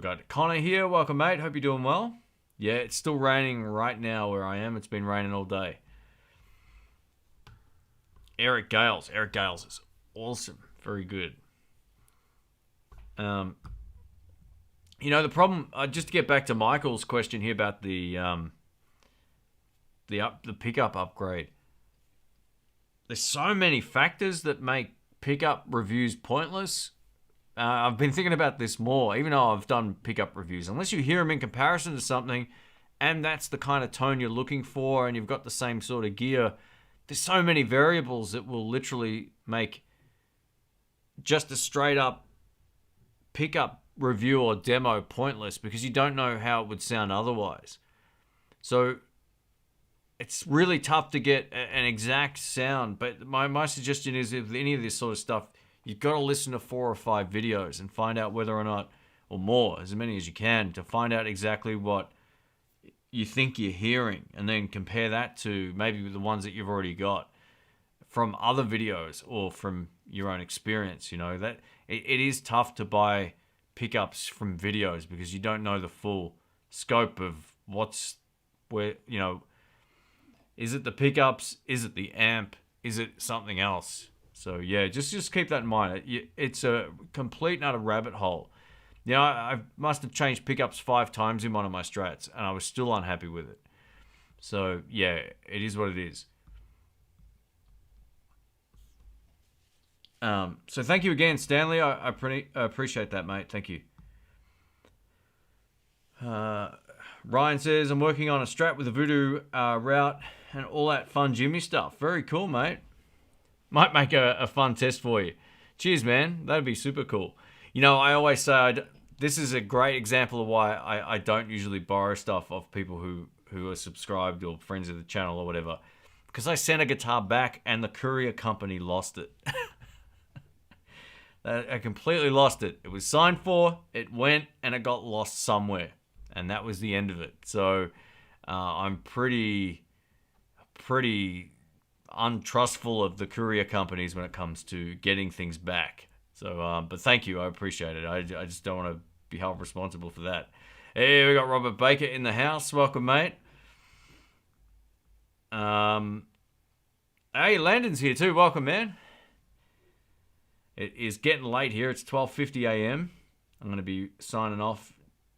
got Connor here. Welcome, mate. Hope you're doing well. Yeah, it's still raining right now where I am. It's been raining all day. Eric Gales. Eric Gales is awesome. Very good. The problem, just to get back to Michael's question here about the pickup upgrade. There's so many factors that make pickup reviews pointless. I've been thinking about this more, even though I've done pickup reviews. Unless you hear them in comparison to something, and that's the kind of tone you're looking for, and you've got the same sort of gear, there's so many variables that will literally make just a straight up pickup review or demo pointless, because you don't know how it would sound otherwise. So it's really tough to get an exact sound. But my suggestion is, if any of this sort of stuff, you've got to listen to 4 or 5 videos and find out whether or not, or more, as many as you can, to find out exactly what you think you're hearing, and then compare that to maybe the ones that you've already got from other videos or from your own experience. You know, that it is tough to buy pickups from videos because you don't know the full scope of where, is it the pickups? Is it the amp? Is it something else? So yeah, just keep that in mind. It's a complete and utter rabbit hole. You know, I must have changed pickups 5 times in one of my Strats, and I was still unhappy with it. So, yeah, it is what it is. So thank you again, Stanley. I appreciate that, mate. Thank you. Ryan says, I'm working on a Strat with a Voodoo route and all that fun Jimmy stuff. Very cool, mate. Might make a fun test for you. Cheers, man. That'd be super cool. You know, I always say this is a great example of why I don't usually borrow stuff off people who are subscribed or friends of the channel or whatever. Because I sent a guitar back and the courier company lost it. I completely lost it. It was signed for, it went, and it got lost somewhere. And that was the end of it. So I'm pretty untrustful of the courier companies when it comes to getting things back. So, but thank you. I appreciate it. I just don't want to be held responsible for that. Hey, we got Robert Baker in the house. Welcome, mate. Hey, Landon's here too. Welcome, man. It is getting late here. It's 12:50 a.m. I'm going to be signing off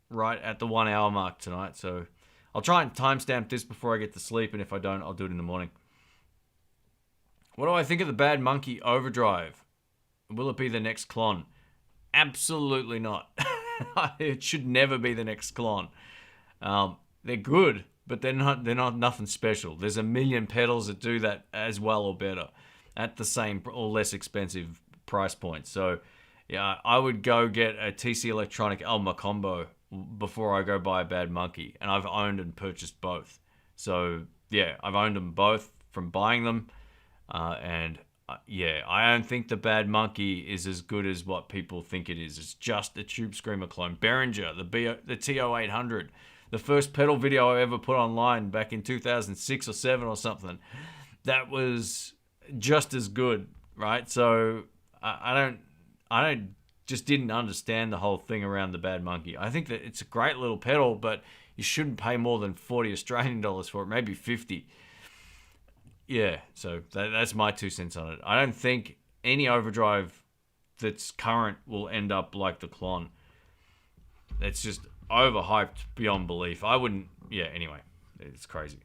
right at the 1 hour mark tonight. So I'll try and timestamp this before I get to sleep. And if I don't, I'll do it in the morning. What do I think of the Bad Monkey Overdrive? Will it be the next Klon? Absolutely not. It should never be the next Klon. They're good, but they're not nothing special. There's a million pedals that do that as well or better at the same or less expensive price point. So yeah, I would go get a TC Electronic Elmer combo before I go buy a Bad Monkey. And I've owned and purchased both. So yeah, I've owned them both from buying them. Yeah, I don't think the Bad Monkey is as good as what people think it is. It's just a Tube Screamer clone. Behringer, the TO-800, the first pedal video I ever put online back in 2006 or 7 or something, that was just as good, right? So I just didn't understand the whole thing around the Bad Monkey. I think that it's a great little pedal, but you shouldn't pay more than 40 Australian dollars for it, maybe 50. Yeah, so that's my 2 cents on it. I don't think any overdrive that's current will end up like the Klon. It's just overhyped beyond belief. I wouldn't... Yeah, anyway, it's crazy.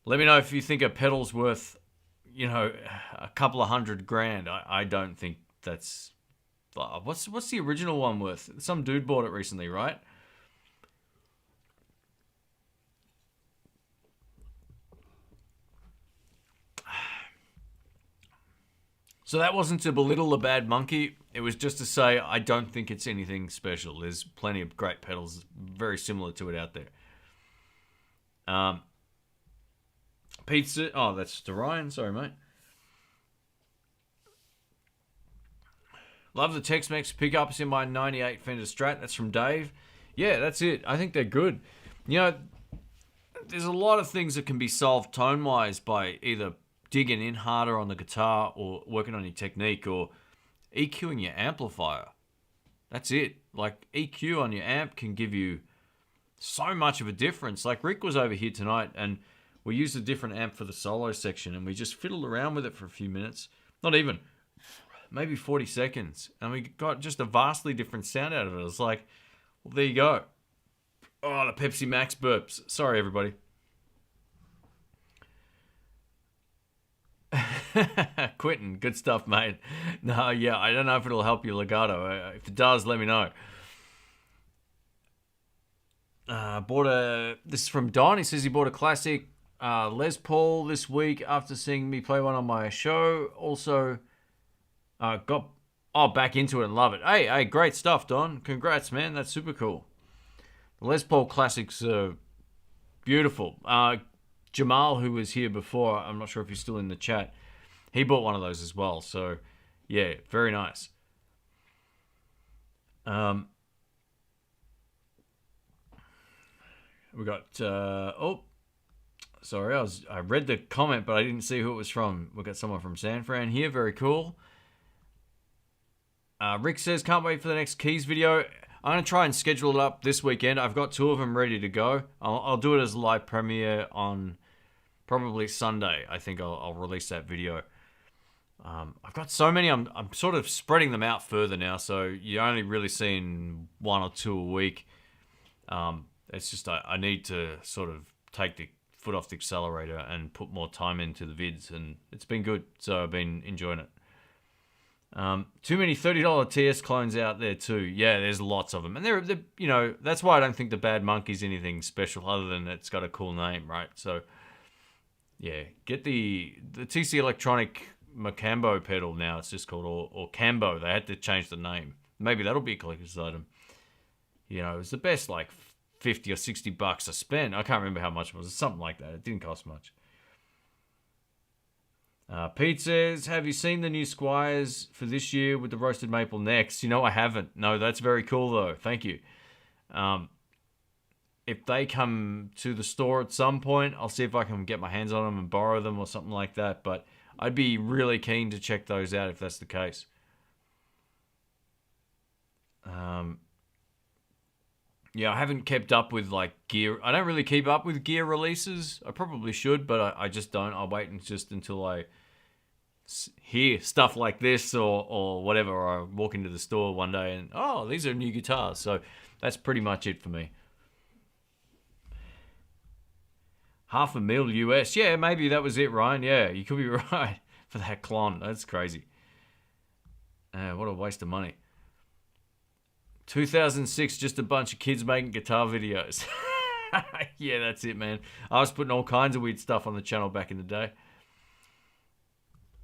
Let me know if you think a pedal's worth, you know, a couple of $100,000. I don't think that's... What's the original one worth? Some dude bought it recently, right? So that wasn't to belittle the Bad Monkey. It was just to say I don't think it's anything special. There's plenty of great pedals very similar to it out there. Pizza. Oh, that's to Ryan. Sorry, mate. Love the Tex-Mex pickups in my 98 Fender Strat. That's from Dave. Yeah, that's it. I think they're good. You know, there's a lot of things that can be solved tone-wise by either digging in harder on the guitar or working on your technique or EQing your amplifier. That's it. Like, EQ on your amp can give you so much of a difference. Like, Rick was over here tonight and we used a different amp for the solo section and we just fiddled around with it for a few minutes. Not even. Maybe 40 seconds. And we got just a vastly different sound out of it. It was like, well, there you go. Oh, the Pepsi Max burps. Sorry, everybody. Quentin, good stuff, mate. No, yeah, I don't know if it'll help your legato. If it does, let me know. This is from Don. He says he bought a classic Les Paul this week after seeing me play one on my show. Also, got back into it and love it. Hey, great stuff, Don. Congrats, man. That's super cool. The Les Paul classics are beautiful. Jamal, who was here before, I'm not sure if he's still in the chat, he bought one of those as well. So, yeah, very nice. We got, sorry, I read the comment, but I didn't see who it was from. We got someone from San Fran here, very cool. Rick says, can't wait for the next keys video. I'm going to try and schedule it up this weekend. I've got 2 of them ready to go. I'll do it as a live premiere on probably Sunday. I think I'll release that video. I've got so many. I'm sort of spreading them out further now, so you're only really seeing 1 or 2 a week. It's just I need to sort of take the foot off the accelerator and put more time into the vids, and it's been good. So I've been enjoying it. Too many $30 TS clones out there too. Yeah, there's lots of them, and they're you know, that's why I don't think the Bad Monkey's anything special other than it's got a cool name, right? So yeah, get the TC Electronic Macambo pedal now. It's just called or Cambo. They had to change the name. Maybe that'll be a collector's item. You know, it was the best like 50 or 60 bucks I spent. I can't remember how much it was. Something like that. It didn't cost much. Pete says, have you seen the new Squiers for this year with the roasted maple necks? You know, I haven't. No, that's very cool though. Thank you. If they come to the store at some point, I'll see if I can get my hands on them and borrow them or something like that. But I'd be really keen to check those out if that's the case. Yeah, I haven't kept up with like gear. I don't really keep up with gear releases. I probably should, but I just don't. I'll wait until I hear stuff like this or whatever, or I walk into the store one day and, oh, these are new guitars. So that's pretty much it for me. $500,000 US. Yeah, maybe that was it, Ryan. Yeah, you could be right for that Klon. That's crazy. What a waste of money. 2006, just a bunch of kids making guitar videos. Yeah, that's it, man. I was putting all kinds of weird stuff on the channel back in the day.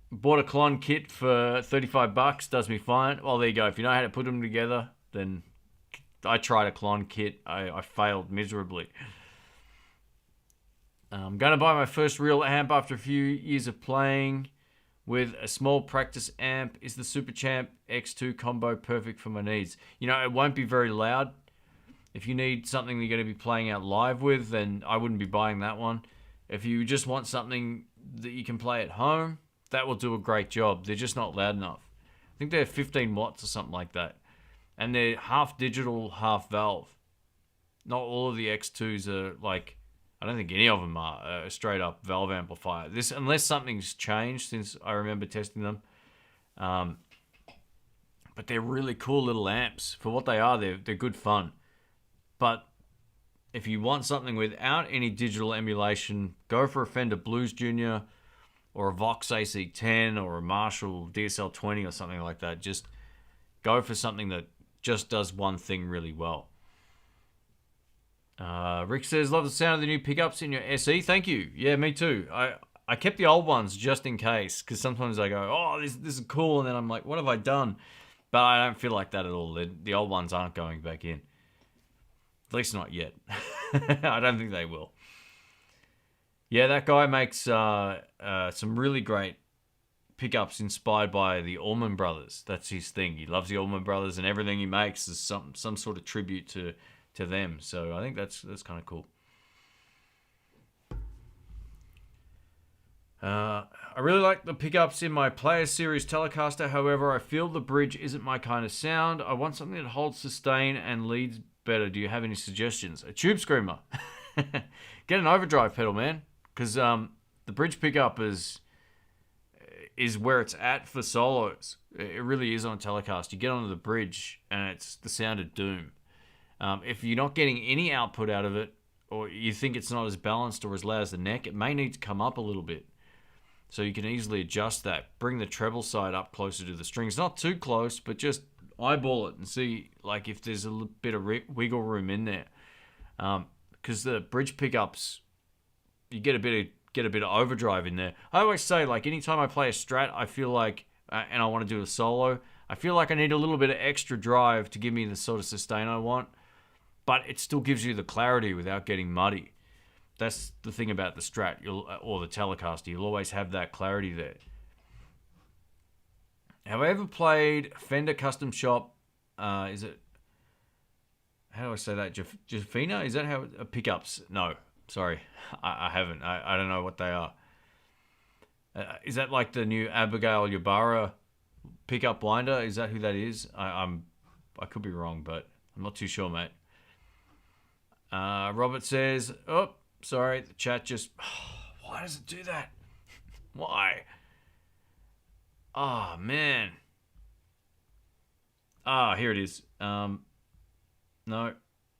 Bought a Klon kit for 35 bucks. Does me fine. Well, there you go. If you know how to put them together, then I tried a Klon kit. I failed miserably. I'm going to buy my first real amp after a few years of playing with a small practice amp. Is the Superchamp X2 Combo perfect for my needs? You know, it won't be very loud. If you need something you're going to be playing out live with, then I wouldn't be buying that one. If you just want something that you can play at home, that will do a great job. They're just not loud enough. I think they're 15 watts or something like that. And they're half digital, half valve. Not all of the X2s are like, I don't think any of them are a straight up valve amplifier. This, unless something's changed since I remember testing them. But they're really cool little amps. For what they are, they're good fun. But if you want something without any digital emulation, go for a Fender Blues Junior or a Vox AC10 or a Marshall DSL20 or something like that. Just go for something that just does one thing really well. Rick says, love the sound of the new pickups in your SE. Thank you. Yeah, me too. I kept the old ones just in case, because sometimes I go, oh, this is cool, and then I'm like, what have I done? But I don't feel like that at all. The old ones aren't going back in. At least not yet. I don't think they will. Yeah, that guy makes some really great pickups inspired by the Allman Brothers. That's his thing. He loves the Allman Brothers, and everything he makes is some sort of tribute to them. So I think that's kind of cool. I really like the pickups in my Player Series Telecaster. However, I feel the bridge isn't my kind of sound. I want something that holds sustain and leads better. Do you have any suggestions? A tube screamer. Get an overdrive pedal, man. Because the bridge pickup is where it's at for solos. It really is on a Telecaster. You get onto the bridge and it's the sound of doom. If you're not getting any output out of it, or you think it's not as balanced or as loud as the neck, it may need to come up a little bit. So you can easily adjust that. Bring the treble side up closer to the strings. Not too close, but just eyeball it and see like if there's a little bit of wiggle room in there. Because the bridge pickups, you get a bit of overdrive in there. I always say, like, anytime I play a Strat, I feel like, and I want to do a solo, I feel like I need a little bit of extra drive to give me the sort of sustain I want. But it still gives you the clarity without getting muddy. That's the thing about the Strat or the Telecaster. You'll always have that clarity there. Have I ever played Fender Custom Shop? Is it... How do I say that? Jafina? Is that how... pickups? No. Sorry. I haven't. I don't know what they are. Is that like the new Abigail Ybarra pickup winder? Is that who that is? I could be wrong, but I'm not too sure, mate. Robert says, oh, sorry, the chat just... why does it do that? Why? Oh, man. Ah, here it is. No.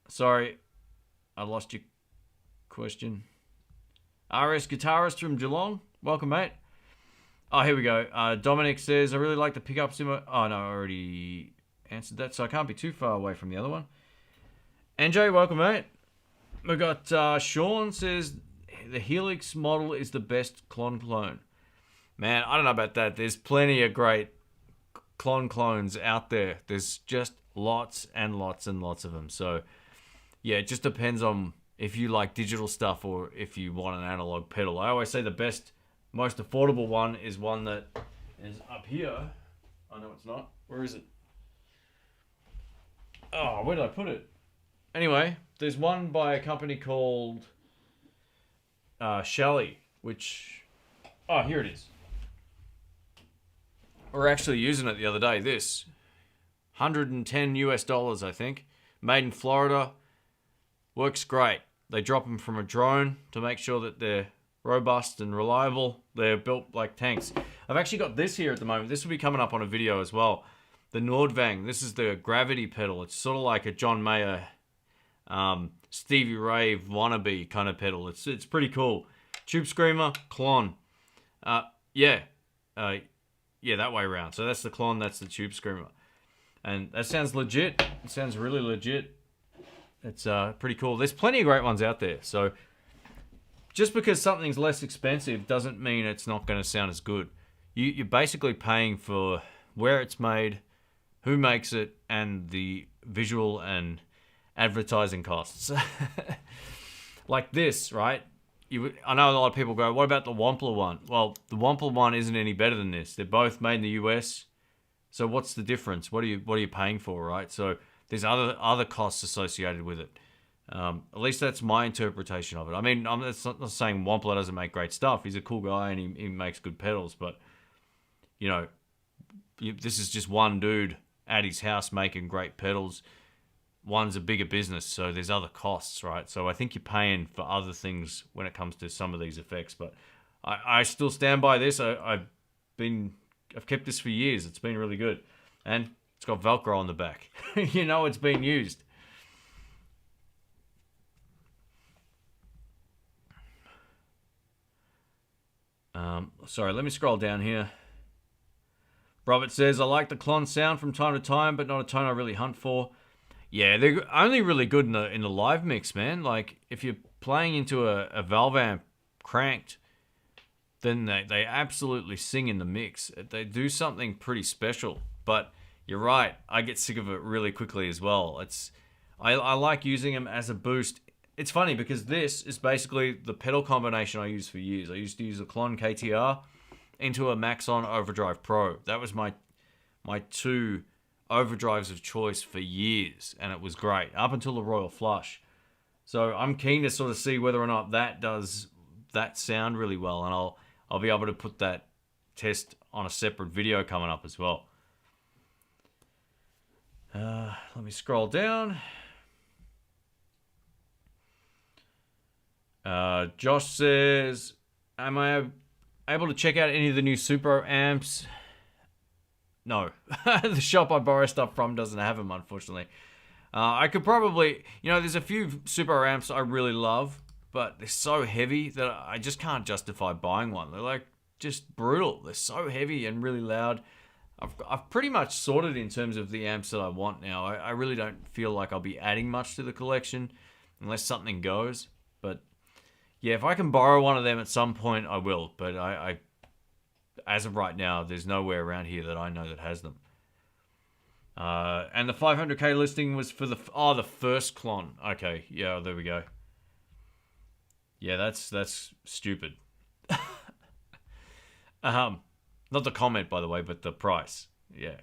Sorry. I lost your question. RS Guitarist from Geelong. Welcome, mate. Oh, here we go. Dominic says, I really like the pickups in my... Oh, no, I already answered that, so I can't be too far away from the other one. NJ, welcome, mate. We got Sean says, the Helix model is the best Klon clone. Man, I don't know about that. There's plenty of great Klon clones out there. There's just lots and lots and lots of them. So, yeah, it just depends on if you like digital stuff or if you want an analog pedal. I always say the best, most affordable one is one that is up here. Oh, no, it's not. Where is it? Oh, where did I put it? Anyway, there's one by a company called Shelly, which... Oh, here it is. We're actually using it the other day. This. $110 US, I think. Made in Florida. Works great. They drop them from a drone to make sure that they're robust and reliable. They're built like tanks. I've actually got this here at the moment. This will be coming up on a video as well. The Nordvang. This is the gravity pedal. It's sort of like a John Mayer, Stevie Ray wannabe kind of pedal. It's pretty cool. Tube Screamer, Klon. Yeah, that way around. So that's the Klon, that's the Tube Screamer. And that sounds legit. It sounds really legit. It's pretty cool. There's plenty of great ones out there. So just because something's less expensive doesn't mean it's not going to sound as good. You're basically paying for where it's made, who makes it, and the visual and advertising costs. Like this, right? I know a lot of people go, what about the Wampler one? Well, the Wampler one isn't any better than this. They're both made in the US. So what's the difference? What are you paying for, right? So there's other costs associated with it. At least that's my interpretation of it. I mean, I'm not saying Wampler doesn't make great stuff. He's a cool guy and he makes good pedals. But, you know, this is just one dude at his house making great pedals. One's a bigger business, so there's other costs, right? So I think you're paying for other things when it comes to some of these effects. But I still stand by this. I've kept this for years. It's been really good. And it's got Velcro on the back. You know it's been used. Sorry, let me scroll down here. Robert says, I like the Klon sound from time to time, but not a tone I really hunt for. Yeah, they're only really good in the live mix, man. Like, if you're playing into a valve amp cranked, then they absolutely sing in the mix. They do something pretty special. But you're right, I get sick of it really quickly as well. I like using them as a boost. It's funny because this is basically the pedal combination I used for years. I used to use a Klon KTR into a Maxon Overdrive Pro. That was my two overdrives of choice for years, and it was great up until the Royal Flush. So I'm keen to sort of see whether or not that does that sound really well, and I'll be able to put that test on a separate video coming up as well. Let me scroll down. Josh says, am I able to check out any of the new Super Amps? No. The shop I borrow stuff from doesn't have them, unfortunately. I could probably... You know, there's a few Super Amps I really love, but they're so heavy that I just can't justify buying one. They're like just brutal. They're so heavy and really loud. I've pretty much sorted in terms of the amps that I want now. I really don't feel like I'll be adding much to the collection unless something goes. But yeah, if I can borrow one of them at some point, I will. But I as of right now, there's nowhere around here that I know that has them. And the 500k listing was for the first Klon. Okay, yeah, there we go. Yeah, that's stupid. Not the comment, by the way, but the price. Yeah.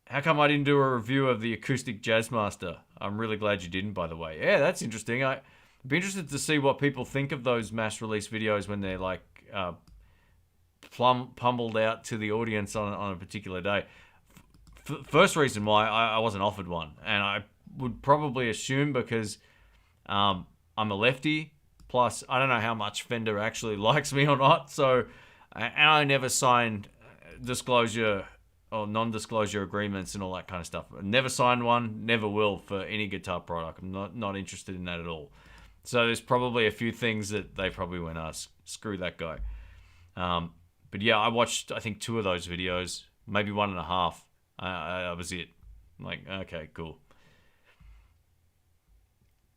How come I didn't do a review of the Acoustic Jazzmaster? I'm really glad you didn't, by the way. Yeah, that's interesting. I'd be interested to see what people think of those mass release videos when they're like pummeled out to the audience on a particular day. First reason why I wasn't offered one, and I would probably assume because I'm a lefty, plus I don't know how much Fender actually likes me or not, so, and I never signed disclosure or non-disclosure agreements and all that kind of stuff. I never signed one, never will for any guitar product. I'm not interested in that at all. So there's probably a few things that they probably went, screw that guy. But yeah, I watched, I think, 2 of those videos, maybe 1.5. That was it. I'm like, okay, cool.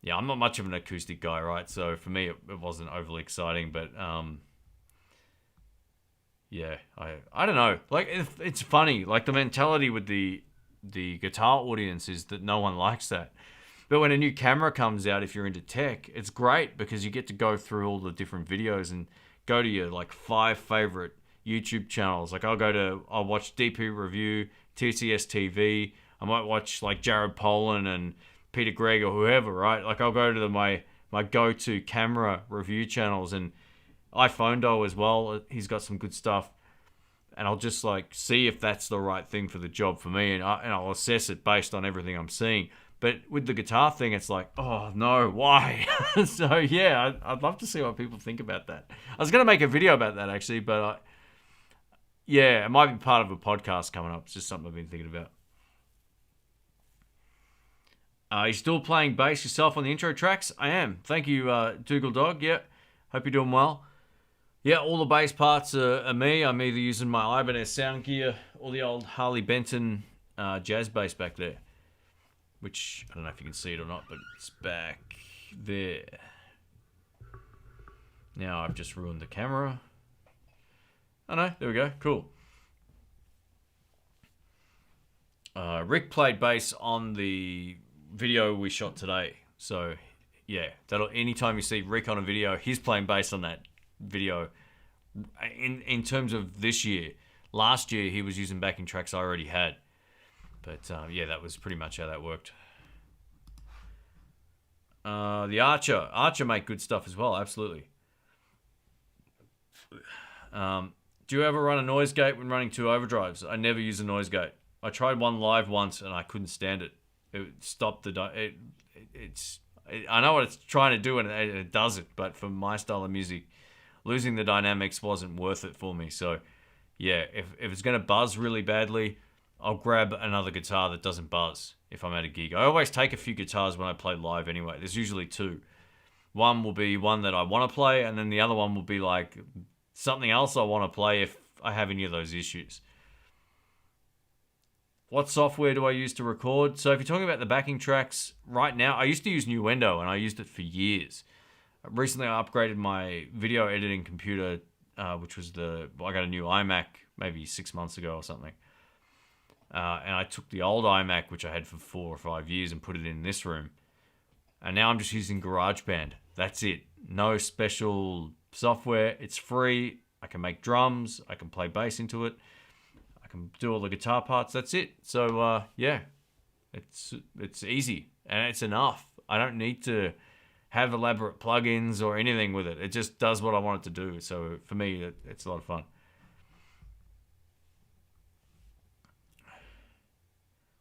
Yeah, I'm not much of an acoustic guy, right? So for me, it wasn't overly exciting, but yeah, I don't know. Like, it's funny. Like, the mentality with the guitar audience is that no one likes that. But when a new camera comes out, if you're into tech, it's great because you get to go through all the different videos and go to your, like, 5 favorite YouTube channels. Like, I'll watch DP Review, TCS TV. I might watch, like, Jared Polin and Peter Gregg or whoever, right? Like, I'll go to my go-to camera review channels, and iPhonedo as well. He's got some good stuff, and I'll just like see if that's the right thing for the job for me, and I'll assess it based on everything I'm seeing. But with the guitar thing, it's like, oh no, why? So yeah, I'd love to see what people think about that. I was gonna make a video about that actually, but yeah, it might be part of a podcast coming up. It's just something I've been thinking about. You still playing bass yourself on the intro tracks? I am. Thank you, Dougal Dog. Yeah, hope you're doing well. Yeah, all the bass parts are me. I'm either using my Ibanez sound gear or the old Harley Benton jazz bass back there. Which, I don't know if you can see it or not, but it's back there. Now I've just ruined the camera. Oh no, there we go. Cool. Rick played bass on the video we shot today. So, yeah, anytime you see Rick on a video, he's playing bass on that video. In terms of this year, last year he was using backing tracks I already had. But yeah, that was pretty much how that worked. The Archer make good stuff as well, absolutely. Do you ever run a noise gate when running 2 overdrives? I never use a noise gate. I tried one live once and I couldn't stand it. It stopped the... I know what it's trying to do and it does it, but for my style of music, losing the dynamics wasn't worth it for me. So yeah, if it's going to buzz really badly, I'll grab another guitar that doesn't buzz if I'm at a gig. I always take a few guitars when I play live anyway. There's usually 2. One will be one that I want to play, and then the other one will be like something else I want to play if I have any of those issues. What software do I use to record? So if you're talking about the backing tracks, right now, I used to use Nuendo, and I used it for years. Recently, I upgraded my video editing computer, which was I got a new iMac maybe 6 months ago or something. And I took the old iMac, which I had for 4 or 5 years, and put it in this room. And now I'm just using GarageBand. That's it. No special software. It's free. I can make drums. I can play bass into it. I can do all the guitar parts. That's it. So, yeah, it's easy. And it's enough. I don't need to have elaborate plugins or anything with it. It just does what I want it to do. So, for me, it's a lot of fun.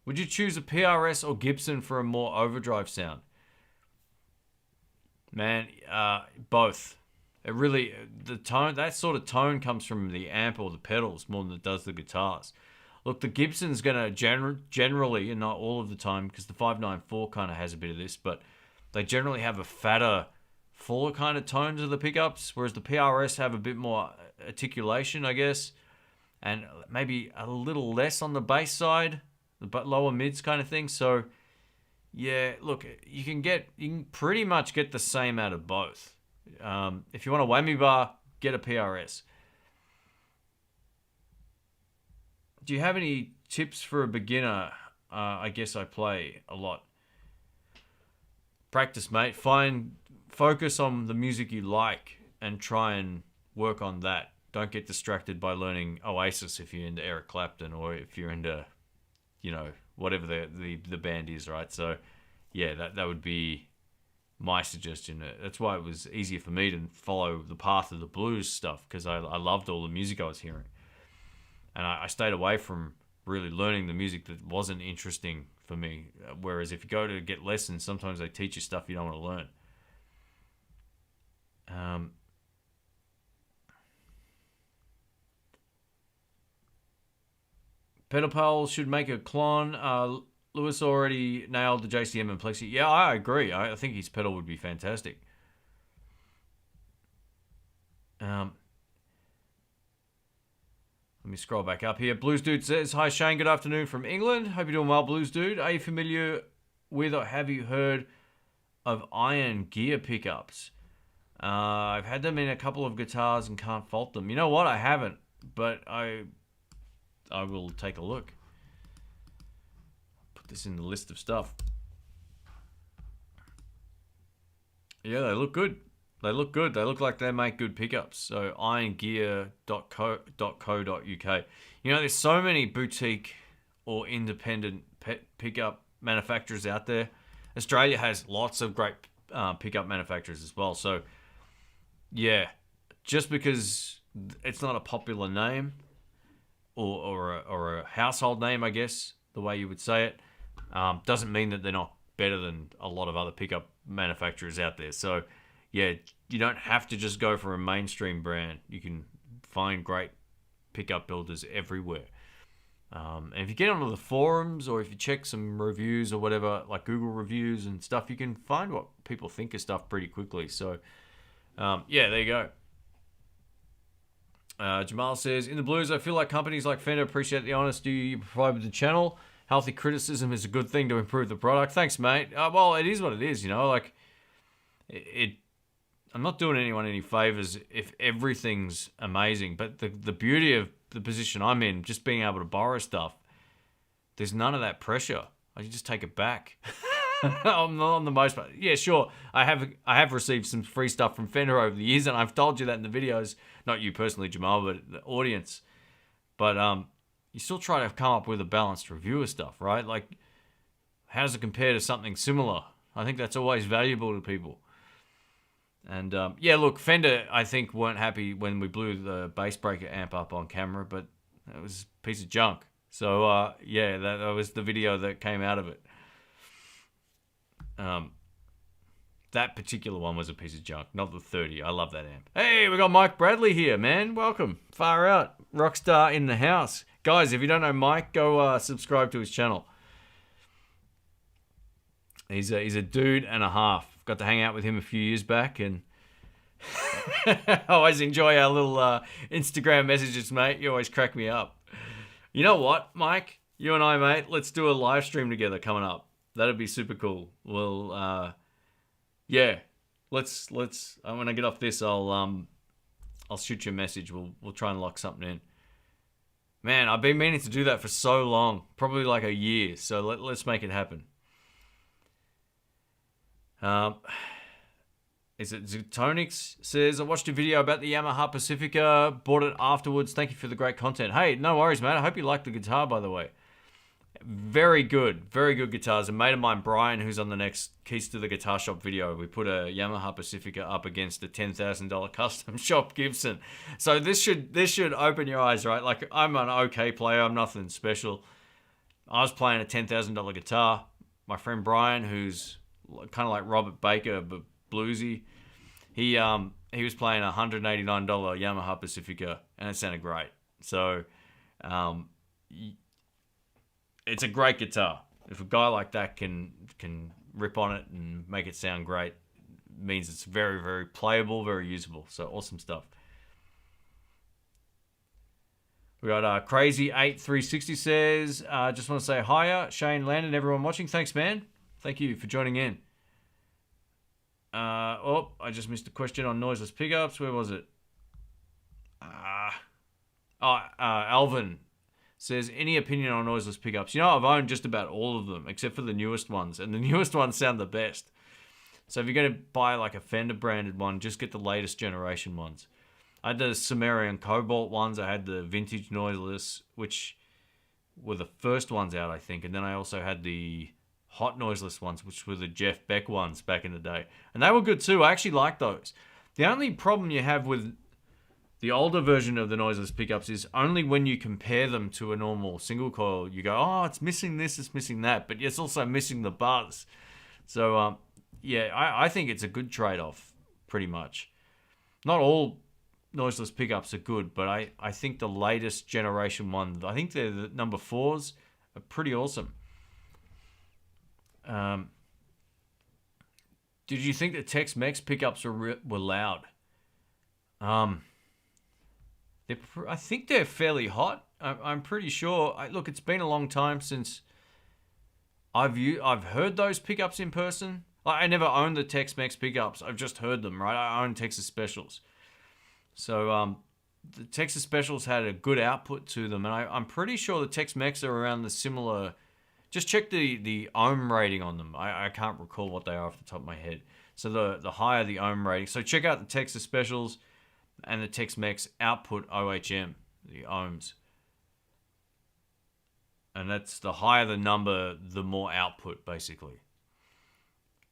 Would you choose a PRS or Gibson for a more overdrive sound? Man, both. It really, the tone, that sort of tone comes from the amp or the pedals more than it does the guitars. Look, the Gibson's going to generally, and not all of the time, because the 594 kind of has a bit of this, but they generally have a fatter, fuller kind of tone to the pickups, whereas the PRS have a bit more articulation, I guess, and maybe a little less on the bass side, the lower mids kind of thing. So, yeah, look, you can pretty much get the same out of both. If you want a whammy bar, get a PRS. Do you have any tips for a beginner? I guess I play a lot. Practice, mate. Focus on the music you like and try and work on that. Don't get distracted by learning Oasis if you're into Eric Clapton or if you're into, whatever the band is, right? So, yeah, that would be my suggestion. That's why it was easier for me to follow the path of the blues stuff, because I loved all the music I was hearing. And I stayed away from really learning the music that wasn't interesting for me. Whereas if you go to get lessons, sometimes they teach you stuff you don't want to learn. PedalPal should make a Klon. Lewis already nailed the JCM and Plexi. Yeah, I agree. I think his pedal would be fantastic. Let me scroll back up here. Blues Dude says, "Hi Shane, good afternoon from England. Hope you're doing well, Blues Dude. Are you familiar with or have you heard of iron gear pickups? I've had them in a couple of guitars and can't fault them." You know what? I haven't, but I will take a look. Put this in the list of stuff. Yeah, they look good. They look good. They look like they make good pickups. So irongear.co.uk. You know, there's so many boutique or independent pickup manufacturers out there. Australia has lots of great pickup manufacturers as well. So, yeah, just because it's not a popular name or a household name, I guess, the way you would say it, doesn't mean that they're not better than a lot of other pickup manufacturers out there. So, yeah, you don't have to just go for a mainstream brand. You can find great pickup builders everywhere. And if you get onto the forums or if you check some reviews or whatever, like Google reviews and stuff, you can find what people think of stuff pretty quickly. So, yeah, there you go. Jamal says, "In the blues, I feel like companies like Fender appreciate the honesty you provide with the channel. Healthy criticism is a good thing to improve the product." Thanks, mate. Well, it is what it is, you know. Like, I'm not doing anyone any favors if everything's amazing. But the beauty of the position I'm in, just being able to borrow stuff, there's none of that pressure. I can just take it back. on the most part. Yeah, sure. I have received some free stuff from Fender over the years, and I've told you that in the videos. Not you personally, Jamal, but the audience. But you still try to come up with a balanced review of stuff, right? Like, how does it compare to something similar? I think that's always valuable to people. And yeah, look, Fender, I think, weren't happy when we blew the bass breaker amp up on camera, but it was a piece of junk. So yeah, that was the video that came out of it. That particular one was a piece of junk, not the 30. I love that amp. Hey, we got Mike Bradley here, man. Welcome. Far out. Rockstar in the house. Guys, if you don't know Mike, go subscribe to his channel. He's a dude and a half. Got to hang out with him a few years back, and I always enjoy our little Instagram messages, mate. You always crack me up. You know what, Mike? You and I, mate, let's do a live stream together coming up. That'd be super cool. Well, yeah, let's. When I get off this, I'll shoot you a message. We'll try and lock something in. Man, I've been meaning to do that for so long, probably like a year. So let's make it happen. Is it Zutonix says, "I watched a video about the Yamaha Pacifica, bought it afterwards. Thank you for the great content." Hey, no worries, man. I hope you like the guitar, by the way. Very good guitars. A mate of mine, Brian, who's on the next Keys to the Guitar Shop video, we put a Yamaha Pacifica up against a $10,000 custom shop Gibson. So this should open your eyes, right? Like, I'm an okay player. I'm nothing special. I was playing a $10,000 guitar. My friend Brian, who's kind of like Robert Baker but bluesy, he was playing a $189 Yamaha Pacifica, and it sounded great. So it's a great guitar. If a guy like that can rip on it and make it sound great, it means it's very, very playable, very usable. So awesome stuff. We got Crazy8360 says, "Just want to say hiya, Shane, Landon, everyone watching. Thanks, man. Thank you for joining in." I just missed a question on noiseless pickups. Where was it? Alvin says, "Any opinion on noiseless pickups?" You know, I've owned just about all of them, except for the newest ones. And the newest ones sound the best. So if you're going to buy like a Fender branded one, just get the latest generation ones. I had the Sumerian Cobalt ones. I had the vintage noiseless, which were the first ones out, I think. And then I also had the hot noiseless ones, which were the Jeff Beck ones back in the day. And they were good too. I actually liked those. The only problem you have with the older version of the noiseless pickups is only when you compare them to a normal single coil, you go, oh, it's missing this, it's missing that, but it's also missing the buzz. So, yeah, I think it's a good trade-off, pretty much. Not all noiseless pickups are good, but I think the latest generation one, I think they're the number 4s, are pretty awesome. Did you think the Tex-Mex pickups were loud? I think they're fairly hot. I'm pretty sure. Look, it's been a long time since I've heard those pickups in person. I never owned the Tex-Mex pickups. I've just heard them, right? I own Texas Specials. So the Texas Specials had a good output to them, and I'm pretty sure the Tex-Mex are around the similar. Just check the ohm rating on them. I can't recall what they are off the top of my head. So the higher the ohm rating. So check out the Texas Specials and the Tex-Mex output OHM, the ohms. And that's the higher the number, the more output, basically.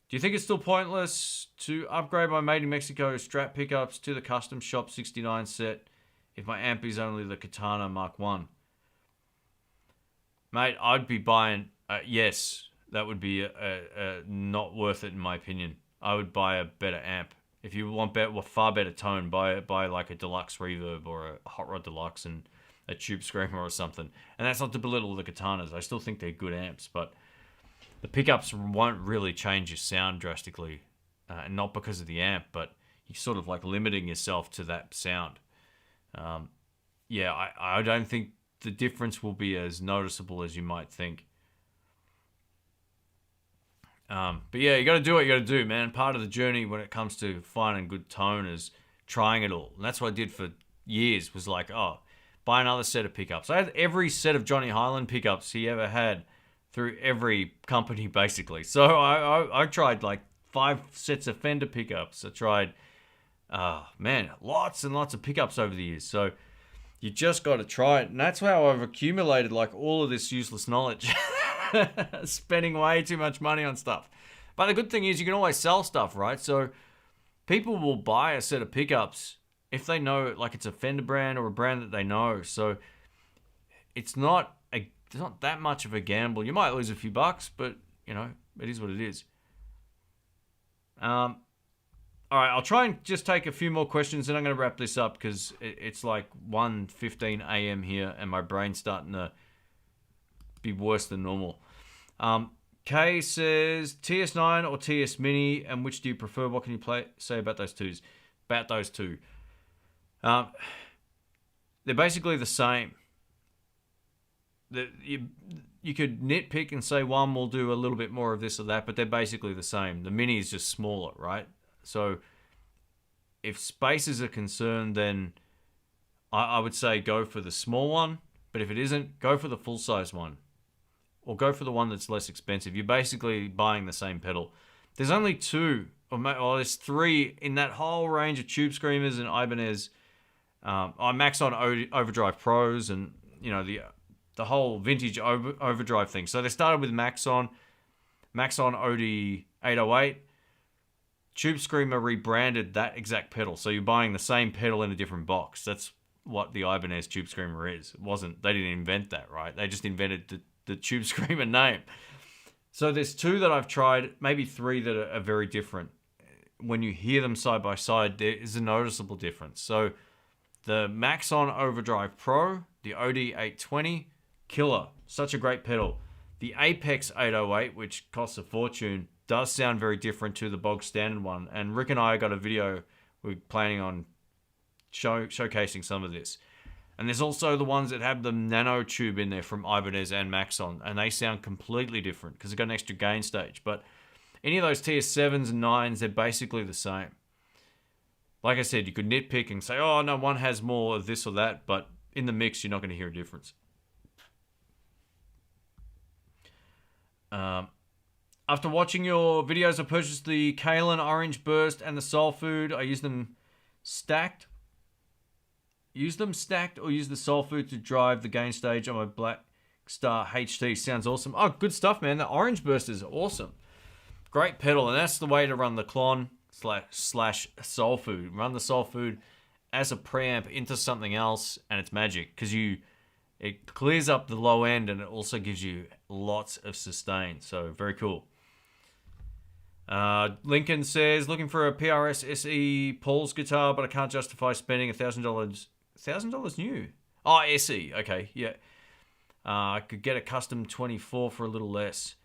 Do you think it's still pointless to upgrade my Made in Mexico Strat pickups to the Custom Shop 69 set if my amp is only the Katana Mark 1? Mate, I'd be buying... yes, that would be not worth it in my opinion. I would buy a better amp. If you want far better tone, buy like a Deluxe Reverb or a Hot Rod Deluxe and a Tube Screamer or something. And that's not to belittle the Katanas. I still think they're good amps, but the pickups won't really change your sound drastically. Not because of the amp, but you're sort of like limiting yourself to that sound. Yeah, I don't think the difference will be as noticeable as you might think. But yeah, you got to do what you got to do, man. Part of the journey when it comes to finding good tone is trying it all. And that's what I did for years, was like, oh, buy another set of pickups. I had every set of Johnny Highland pickups he ever had through every company, basically. So I tried like 5 sets of Fender pickups. I tried, man, lots and lots of pickups over the years. So you just got to try it. And that's how I've accumulated like all of this useless knowledge. Spending way too much money on stuff. But the good thing is you can always sell stuff, right? So people will buy a set of pickups if they know like it's a Fender brand or a brand that they know. So it's not that much of a gamble. You might lose a few bucks, but you know, it is what it is. All right, I'll try and just take a few more questions and I'm going to wrap this up because it's like 1:15 a.m. here and my brain's starting to be worse than normal. Kay says, TS9 or TS Mini, and which do you prefer? What can you say about those two? They're basically the same. You could nitpick and say one will do a little bit more of this or that, but they're basically the same. The Mini is just smaller, right? So if space is a concern, then I would say go for the small one. But if it isn't, go for the full-size one. Or go for the one that's less expensive. You're basically buying the same pedal. There's only 2, or there's 3 in that whole range of Tube Screamers and Ibanez. Maxon Overdrive Pros and, you know, the whole vintage overdrive thing. So they started with Maxon OD 808. Tube Screamer rebranded that exact pedal. So you're buying the same pedal in a different box. That's what the Ibanez Tube Screamer is. They didn't invent that, right? They just invented the Tube Screamer name. So there's 2 that I've tried, maybe 3 that are very different. When you hear them side by side, there is a noticeable difference. So the Maxon Overdrive Pro, the OD 820, killer. Such a great pedal. The Apex 808, which costs a fortune, does sound very different to the bog standard one. And Rick and I got a video we're planning on showcasing some of this. And there's also the ones that have the nano tube in there from Ibanez and Maxon, and they sound completely different because they've got an extra gain stage. But any of those TS7s and 9s, they're basically the same. Like I said, you could nitpick and say, oh no, one has more of this or that, but in the mix, you're not going to hear a difference. After watching your videos, I purchased the Kalen Orange Burst and the Soul Food. I use them stacked. Use the Soul Food to drive the gain stage on my Black Star HT. Sounds awesome. Oh, good stuff, man. The Orange Burst is awesome. Great pedal, and that's the way to run the Klon slash Soul Food. Run the Soul Food as a preamp into something else, and it's magic because it clears up the low end and it also gives you lots of sustain. So very cool. Lincoln says, looking for a PRS SE Paul's guitar, but I can't justify spending $1,000. $1,000 new? Oh, SE. Okay, yeah. I could get a custom 24 for a little less.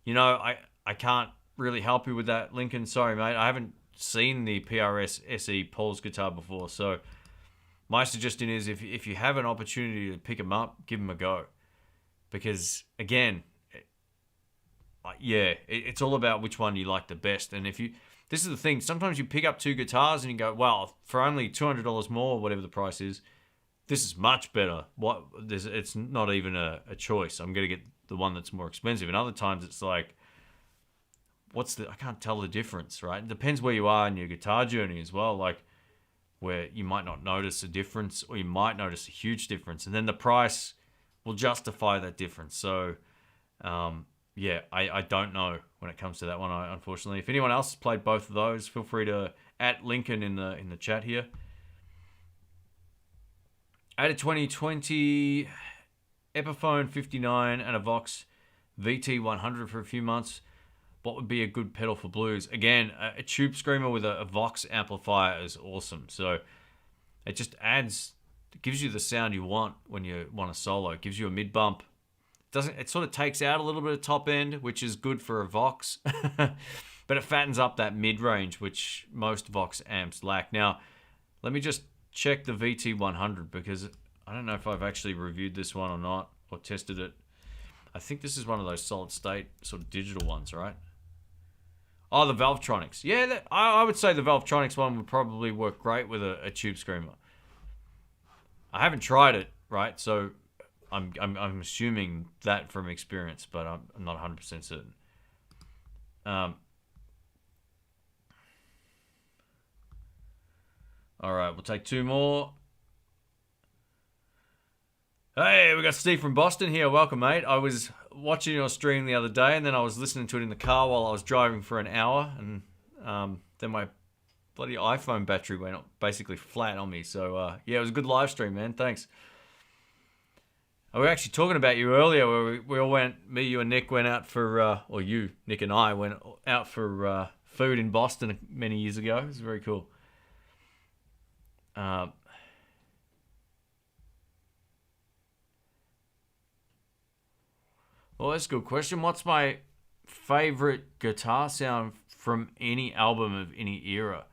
You know, I can't really help you with that, Lincoln. Sorry, mate. I haven't seen the PRS SE Paul's guitar before, so my suggestion is if you have an opportunity to pick them up, give them a go. Because, again, it's all about which one you like the best. And this is the thing, sometimes you pick up two guitars and you go, well, for only $200 more, whatever the price is, this is much better. It's not even a choice. I'm going to get the one that's more expensive. And other times it's like, I can't tell the difference, right? It depends where you are in your guitar journey as well. Like, where you might not notice a difference, or you might notice a huge difference. And then the price will justify that difference. So, I don't know when it comes to that one, unfortunately. If anyone else has played both of those, feel free to @Lincoln in the chat here. I had a 2020 Epiphone 59 and a Vox VT100 for a few months. What would be a good pedal for blues? Again, a tube screamer with a Vox amplifier is awesome. So it just gives you the sound you want when you want a solo. It gives you a mid bump. It sort of takes out a little bit of top end, which is good for a Vox, but it fattens up that mid range, which most Vox amps lack. Now, let me just check the VT100 because I don't know if I've actually reviewed this one or not, or tested it. I think this is one of those solid state sort of digital ones, right? Oh, the Valvetronics. Yeah, I would say the Valvetronics one would probably work great with a tube screamer. I haven't tried it, right? So I'm assuming that from experience, but I'm not 100% certain. All right, we'll take two more. Hey, we got Steve from Boston here. Welcome, mate. I was watching your stream the other day, and then I was listening to it in the car while I was driving for an hour, and then my bloody iPhone battery went basically flat on me. So, it was a good live stream, man. Thanks. We were actually talking about you earlier, where we all went, me, you, and Nick went out for, or you, Nick and I, went out for food in Boston many years ago. It was very cool. Well, that's a good question. What's my favorite guitar sound from any album of any era?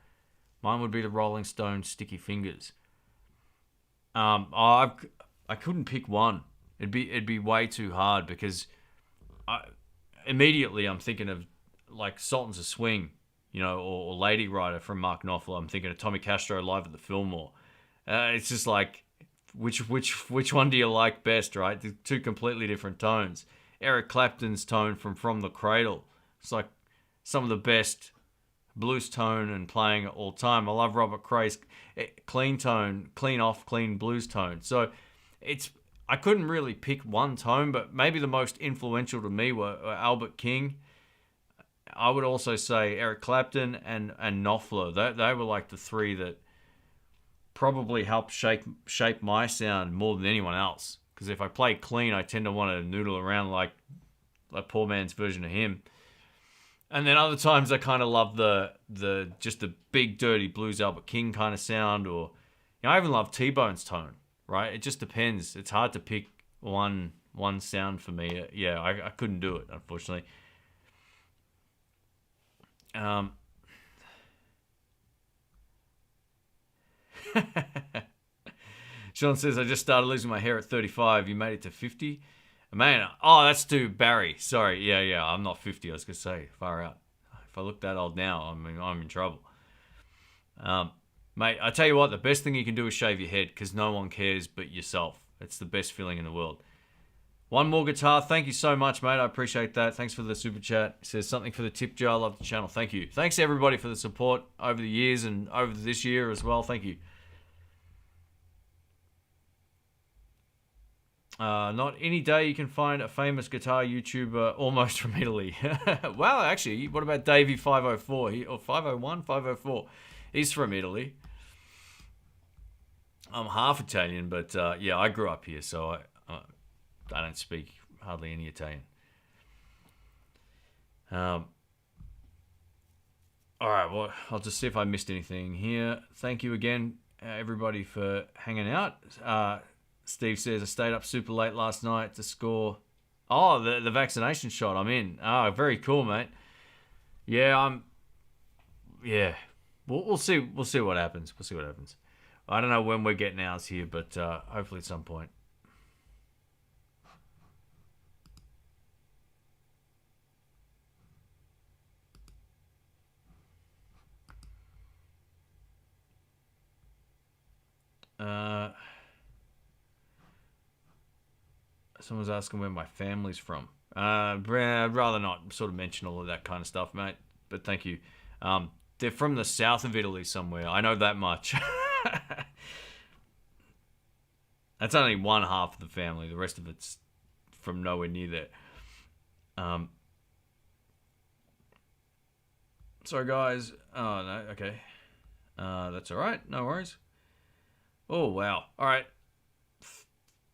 Mine would be the Rolling Stones' Sticky Fingers. I couldn't pick one. It'd be way too hard because immediately I'm thinking of like Sultans of Swing, or Lady Rider from Mark Knopfler. I'm thinking of Tommy Castro live at the Fillmore. It's just like, which one do you like best, right? They're two completely different tones. Eric Clapton's tone from the Cradle. It's like some of the best blues tone and playing at all time. I love Robert Cray's clean tone, clean off, clean blues tone. So I couldn't really pick one tone, but maybe the most influential to me were Albert King. I would also say Eric Clapton and Knopfler. They were like the three that probably helped shape my sound more than anyone else. Because if I play clean, I tend to want to noodle around like poor man's version of him. And then other times I kind of love the just the big dirty blues Albert King kind of sound, or I even love T-Bone's tone. Right? It just depends. It's hard to pick one sound for me. I couldn't do it, unfortunately. Sean says, I just started losing my hair at 35. You made it to 50? Man, that's to Barry. Sorry. Yeah, I'm not 50. I was going to say, far out. If I look that old now, I'm in trouble. Mate, I tell you what, the best thing you can do is shave your head because no one cares but yourself. It's the best feeling in the world. One more guitar. Thank you so much, mate. I appreciate that. Thanks for the super chat. It says something for the tip jar. I love the channel. Thank you. Thanks everybody for the support over the years and over this year as well. Thank you. Not any day you can find a famous guitar YouTuber almost from Italy. Well, actually, what about Davey504? Or 501, 504? He's from Italy. I'm half Italian, but I grew up here, so I don't speak hardly any Italian. All right, well, I'll just see if I missed anything here. Thank you again, everybody, for hanging out. Steve says, I stayed up super late last night to score. Oh, the vaccination shot. I'm in. Oh, very cool, mate. Yeah, yeah. We'll see. We'll see what happens. We'll see what happens. I don't know when we're getting ours here, but hopefully at some point. Someone's asking where my family's from. I'd rather not sort of mention all of that kind of stuff, mate. But thank you. They're from the south of Italy somewhere. I know that much. That's only one half of the family. The rest of it's from nowhere near there. Sorry, guys. Oh, no. Okay. That's all right. No worries. Oh, wow. All right.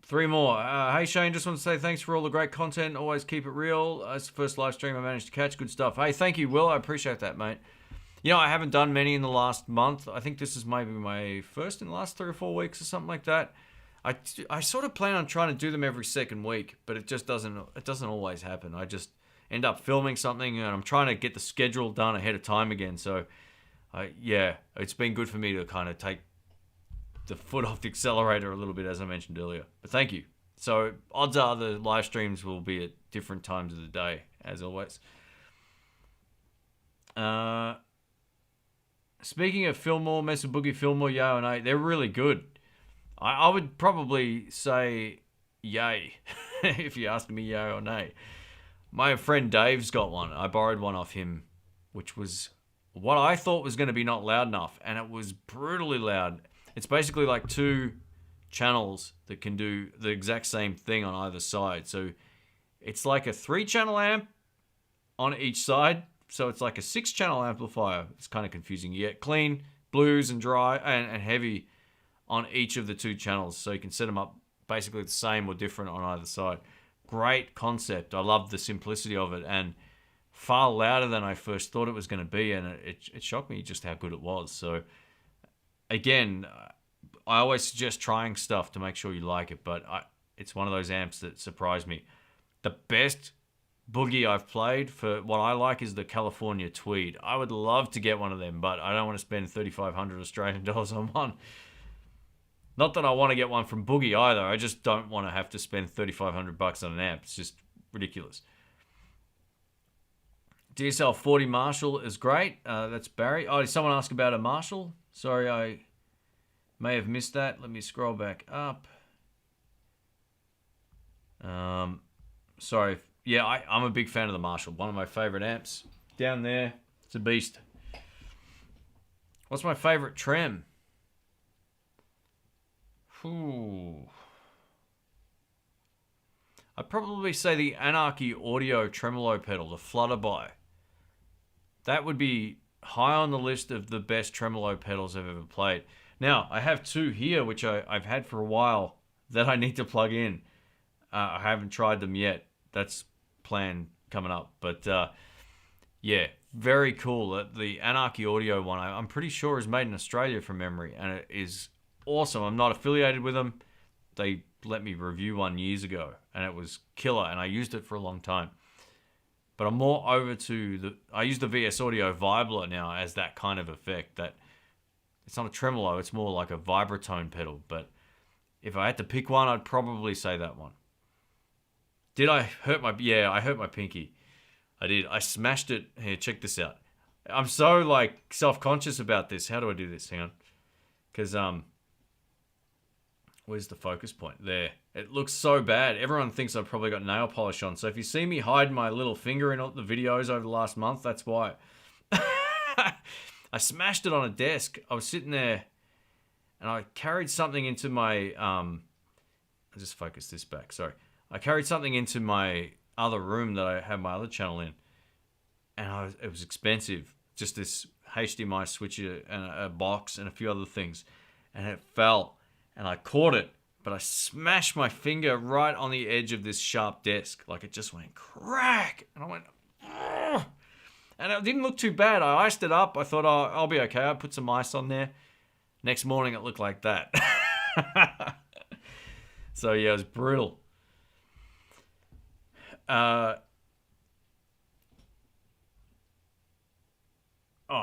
3 more. Hey, Shane, just want to say thanks for all the great content. Always keep it real. It's the first live stream I managed to catch. Good stuff. Hey, thank you, Will. I appreciate that, mate. You know, I haven't done many in the last month. I think this is maybe my first in the last 3 or 4 weeks or something like that. I sort of plan on trying to do them every second week, but it just doesn't always happen. I just end up filming something, and I'm trying to get the schedule done ahead of time again. So, yeah, it's been good for me to kind of take the foot off the accelerator a little bit, as I mentioned earlier. But thank you. So odds are the live streams will be at different times of the day, as always. Speaking of Fillmore, Mesa Boogie, Fillmore, Yo and A, they're really good. I would probably say yay if you ask me yay or nay. My friend Dave's got one. I borrowed one off him, which was what I thought was going to be not loud enough, and it was brutally loud. It's basically like 2 channels that can do the exact same thing on either side. So it's like a 3-channel amp on each side. So it's like a 6-channel amplifier. It's kind of confusing. You get clean, blues, and dry, and heavy on each of the 2 channels. So you can set them up basically the same or different on either side. Great concept. I love the simplicity of it, and far louder than I first thought it was going to be. And it shocked me just how good it was. So again, I always suggest trying stuff to make sure you like it, but it's one of those amps that surprised me. The best boogie I've played for what I like is the California Tweed. I would love to get one of them, but I don't want to spend 3,500 Australian dollars on one. Not that I want to get one from Boogie either. I just don't want to have to spend 3,500 bucks on an amp. It's just ridiculous. DSL 40 Marshall is great. That's Barry. Oh, did someone ask about a Marshall? Sorry, I may have missed that. Let me scroll back up. Sorry. Yeah, I'm a big fan of the Marshall. One of my favorite amps. Down there. It's a beast. What's my favorite trem? I'd probably say the Anarchy Audio Tremolo pedal, the Flutterby. That would be high on the list of the best tremolo pedals I've ever played. Now, I have 2 here, which I've had for a while, that I need to plug in. I haven't tried them yet. That's planned coming up. But, yeah, very cool. The Anarchy Audio one, I'm pretty sure is made in Australia from memory, and it is awesome. I'm not affiliated with them. They let me review one years ago, and it was killer, and I used it for a long time. But I'm more over to I use the VS Audio Vibler now as that kind of effect. That it's not a tremolo, it's more like a vibratone pedal. But if I had to pick one, I'd probably say that one. Did I hurt my... Yeah, I hurt my pinky. I did. I smashed it. Here, check this out. I'm so, like, self-conscious about this. How do I do this? Hang on. Because, where's the focus point? There. It looks so bad. Everyone thinks I've probably got nail polish on. So if you see me hide my little finger in the videos over the last month, that's why. I smashed it on a desk. I was sitting there, and I carried something into my... I'll just focus this back. Sorry. I carried something into my other room that I had my other channel in, and it was expensive. Just this HDMI switcher and a box and a few other things, and it fell, and I caught it, but I smashed my finger right on the edge of this sharp desk. Like, it just went crack, and I went, ugh! And it didn't look too bad. I iced it up. I thought, oh, I'll be okay. I put some ice on there. Next morning, it looked like that. So, yeah, it was brutal.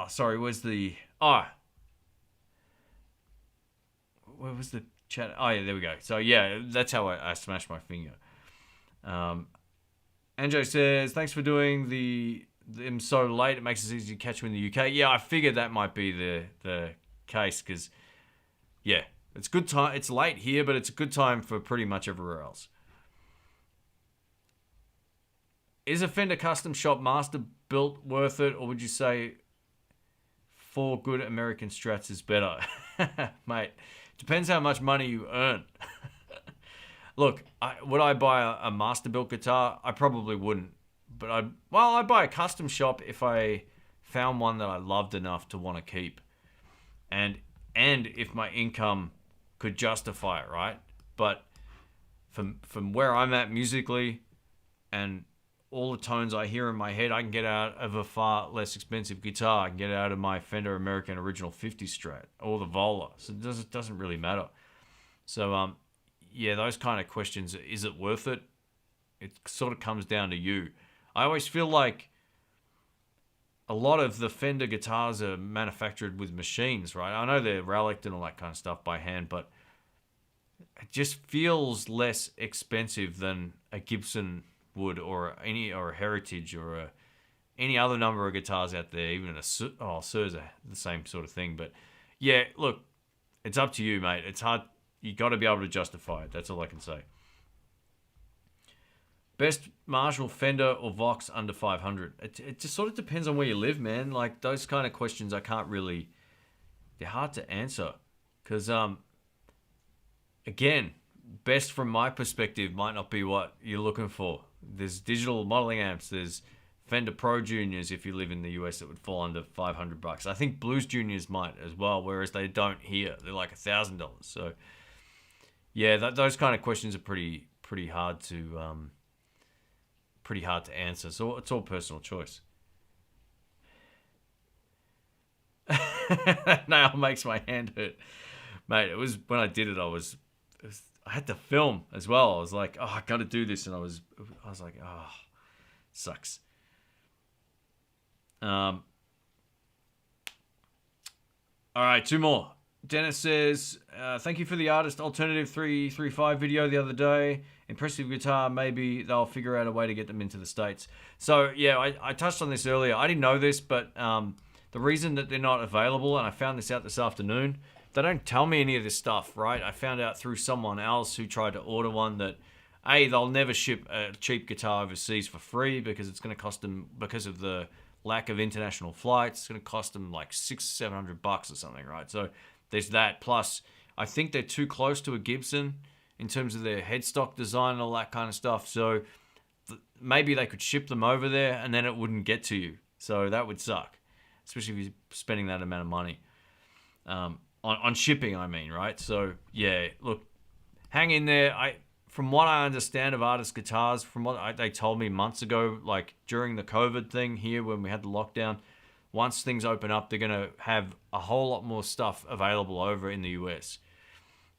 Sorry, where's the... where was the chat? Oh, yeah, there we go. So, yeah, that's how I smashed my finger. Anjo says, thanks for doing them so late. It makes it easy to catch them in the UK. Yeah, I figured that might be the case because, yeah, it's good time. It's late here, but it's a good time for pretty much everywhere else. Is a Fender custom shop master built worth it, or would you say 4 good American Strats is better? Mate, depends how much money you earn. Look, would I buy a master built guitar? I probably wouldn't. But I'd buy a custom shop if I found one that I loved enough to want to keep. And if my income could justify it, right? But from where I'm at musically and all the tones I hear in my head, I can get out of a far less expensive guitar. I can get out of my Fender American Original 50 Strat or the Vola. So it doesn't really matter. So, yeah, those kind of questions, is it worth it? It sort of comes down to you. I always feel like a lot of the Fender guitars are manufactured with machines, right? I know they're relicked and all that kind of stuff by hand, but it just feels less expensive than a Gibson would, or a Heritage, or any other number of guitars out there. Even Suhrs are the same sort of thing. But yeah, look, it's up to you, mate. It's hard. You got to be able to justify it. That's all I can say. Best Marshall, Fender, or Vox under 500? It just sort of depends on where you live, man. Like, those kind of questions I can't really... They're hard to answer. Because, again, best from my perspective might not be what you're looking for. There's digital modeling amps. There's Fender Pro Juniors, if you live in the US, that would fall under $500. I think Blues Juniors might as well, whereas they don't here. They're like $1,000. So, yeah, those kind of questions are pretty hard to... pretty hard to answer, so it's all personal choice. Nail makes my hand hurt, mate. It was when I did it. I had to film as well. I was like, oh, I got to do this, and I was like, oh, sucks. All right, 2 more. Dennis says, thank you for the Artist Alternative 335 video the other day. Impressive guitar. Maybe they'll figure out a way to get them into the States. So, yeah, I touched on this earlier. I didn't know this, but the reason that they're not available, and I found this out this afternoon, they don't tell me any of this stuff, right? I found out through someone else who tried to order one that, A, they'll never ship a cheap guitar overseas for free because it's going to cost them, because of the lack of international flights, it's going to cost them like $600-700 or something, right? So there's that. Plus, I think they're too close to a Gibson in terms of their headstock design and all that kind of stuff. So maybe they could ship them over there and then it wouldn't get to you. So that would suck, especially if you're spending that amount of money. On shipping, I mean, right? So, yeah, look, hang in there. From what I understand of Artist Guitars, from what they told me months ago, like during the COVID thing here when we had the lockdown, once things open up, they're going to have a whole lot more stuff available over in the US.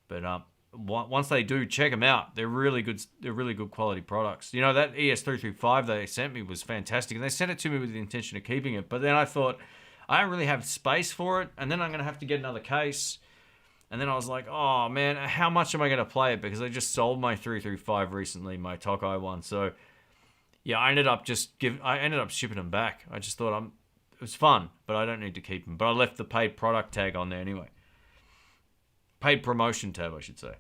But once they do, check them out. They're really good. They're really good quality products. You know, that ES335 they sent me was fantastic, and they sent it to me with the intention of keeping it. But then I thought, I don't really have space for it, and then I'm going to have to get another case. And then I was like, oh man, how much am I going to play it? Because I just sold my 335 recently, my Tokai one. So yeah, I ended up shipping them back. I just thought it was fun, but I don't need to keep them. But I left the paid product tag on there anyway. Paid promotion tab, I should say.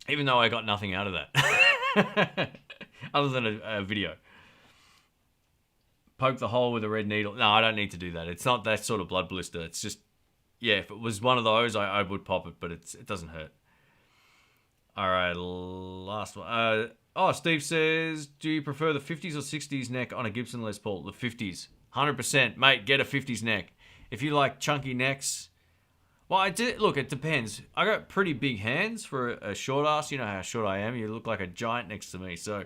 Even though I got nothing out of that. Other than a video. Poke the hole with a red needle. No, I don't need to do that. It's not that sort of blood blister. It's just, yeah, if it was one of those, I would pop it, but it doesn't hurt. All right, last one. Steve says, do you prefer the 50s or 60s neck on a Gibson Les Paul? The 50s. 100%. Mate, get a 50s neck. If you like chunky necks... Well, look, it depends. I got pretty big hands for a short ass. You know how short I am. You look like a giant next to me. So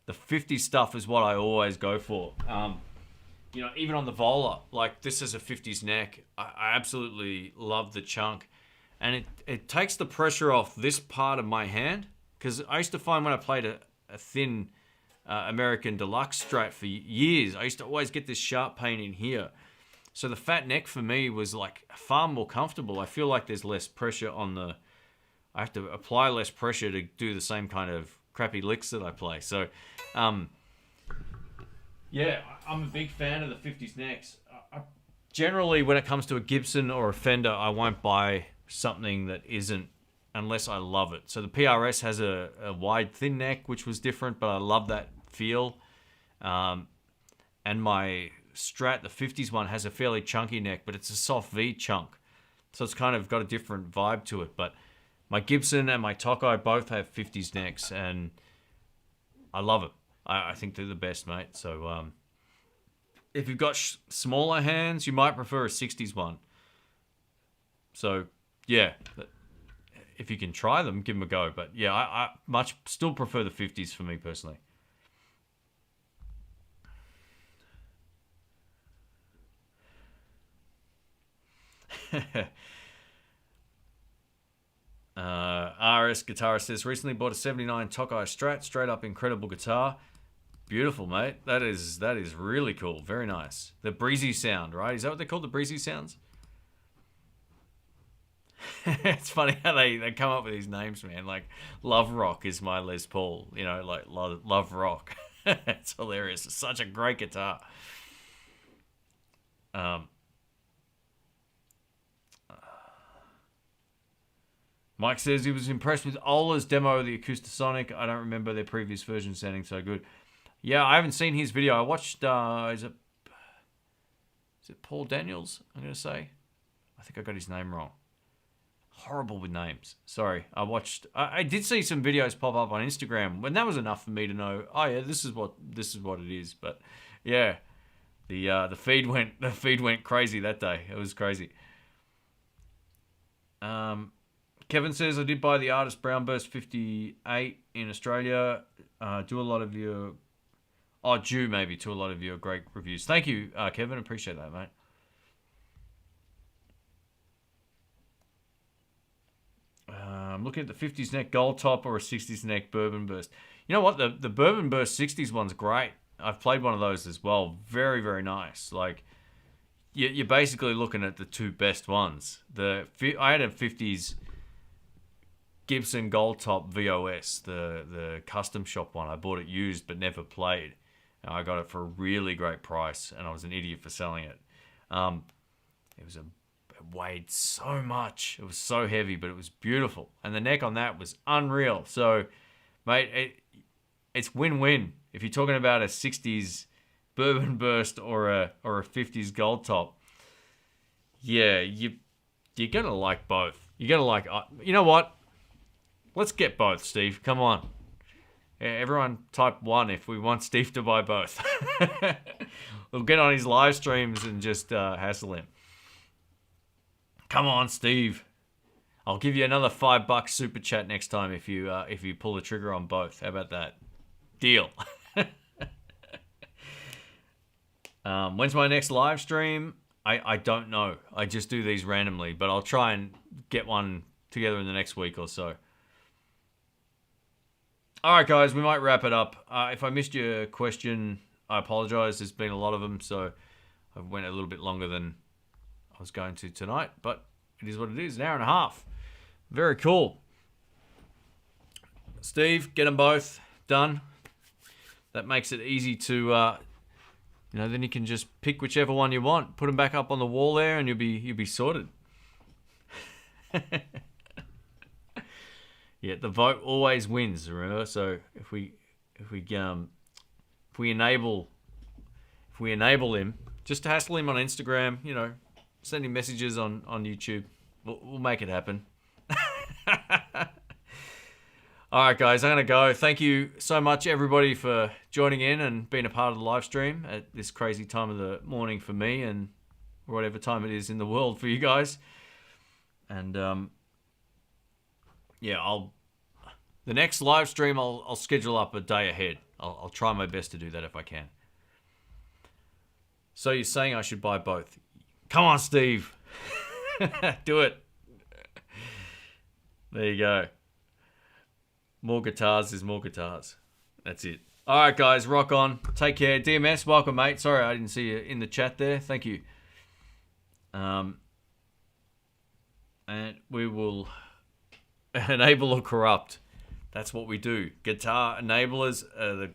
the 50 stuff is what I always go for. you know, even on the Vola, like this is a 50s neck. I absolutely love the chunk. And it takes the pressure off this part of my hand. Because I used to find when I played a thin American Deluxe Strat for years, I used to always get this sharp pain in here. So the fat neck for me was like far more comfortable. I feel like there's less pressure on the... I have to apply less pressure to do the same kind of crappy licks that I play. So, yeah, I'm a big fan of the 50s necks. Generally, when it comes to a Gibson or a Fender, I won't buy something that isn't, unless I love it. So the PRS has a wide, thin neck, which was different, but I love that feel. And my Strat, the 50s one, has a fairly chunky neck, but it's a soft V chunk. So it's kind of got a different vibe to it. But my Gibson and my Tokai both have 50s necks, and I love it. I think they're the best, mate. So if you've got smaller hands, you might prefer a 60s one. So, yeah, if you can try them, give them a go. But, yeah, I much still prefer the 50s for me personally. RS Guitar says, recently bought a 79 Tokai Strat, straight up incredible guitar. Beautiful, mate. That is really cool. Very nice. The breezy sound, right? Is that what they call the breezy sounds? It's funny how they come up with these names, man. Like, Love Rock is my Les Paul. You know, like, Love Rock. It's hilarious. It's such a great guitar. Mike says he was impressed with Ola's demo of the Acoustasonic. I don't remember their previous version sounding so good. Yeah, I haven't seen his video. I watched, is it Paul Daniels, I'm going to say? I think I got his name wrong. Horrible with names. Sorry. I did see some videos pop up on Instagram, and that was enough for me to know, oh yeah, this is what it is. But yeah, the feed went crazy that day. It was crazy. Kevin says, I did buy the Artist Brown Burst 58 in Australia. Do a lot of your great reviews. Thank you, Kevin. Appreciate that, mate. I'm looking at the 50s neck gold top or a 60s neck bourbon burst. You know what? The bourbon burst 60s one's great. I've played one of those as well. Very, very nice. Like, you're basically looking at the two best ones. I had a 50s Gibson gold top VOS, the custom shop one. I bought it used but never played. And I got it for a really great price, and I was an idiot for selling it. It weighed so much. It was so heavy, but it was beautiful. And the neck on that was unreal. So, mate, it's win-win. If you're talking about a 60s bourbon burst or a 50s gold top, yeah, you're going to like both. You're going to like... you know what? Let's get both, Steve. Come on. Everyone type 1 if we want Steve to buy both. We'll get on his live streams and just hassle him. Come on, Steve. I'll give you another $5 super chat next time if you pull the trigger on both. How about that? Deal. When's my next live stream? I don't know. I just do these randomly, but I'll try and get one together in the next week or so. All right, guys, we might wrap it up. If I missed your question, I apologize. There's been a lot of them, so I went a little bit longer than I was going to tonight, but it is what it is. An hour and a half. Very cool. Steve, get them both done. That makes it easy to, then you can just pick whichever one you want, put them back up on the wall there, and you'll be sorted. Yeah, the vote always wins, remember? So if we enable him, just hassle him on Instagram, send him messages on YouTube. We'll make it happen. All right, guys, I'm going to go. Thank you so much, everybody, for joining in and being a part of the live stream at this crazy time of the morning for me and whatever time it is in the world for you guys. And, the next live stream, I'll schedule up a day ahead. I'll try my best to do that if I can. So you're saying I should buy both? Come on, Steve. Do it. There you go. More guitars is more guitars. That's it. All right, guys, rock on. Take care. DMS, welcome, mate. Sorry I didn't see you in the chat there. Thank you. And we will enable or corrupt. That's what we do. Guitar enablers are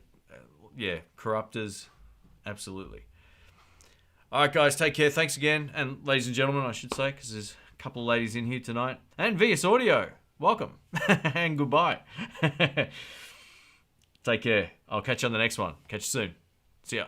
corrupters. Absolutely. All right, guys, take care. Thanks again. And ladies and gentlemen, I should say, because there's a couple of ladies in here tonight. And VS Audio, welcome. And goodbye. Take care. I'll catch you on the next one. Catch you soon. See ya.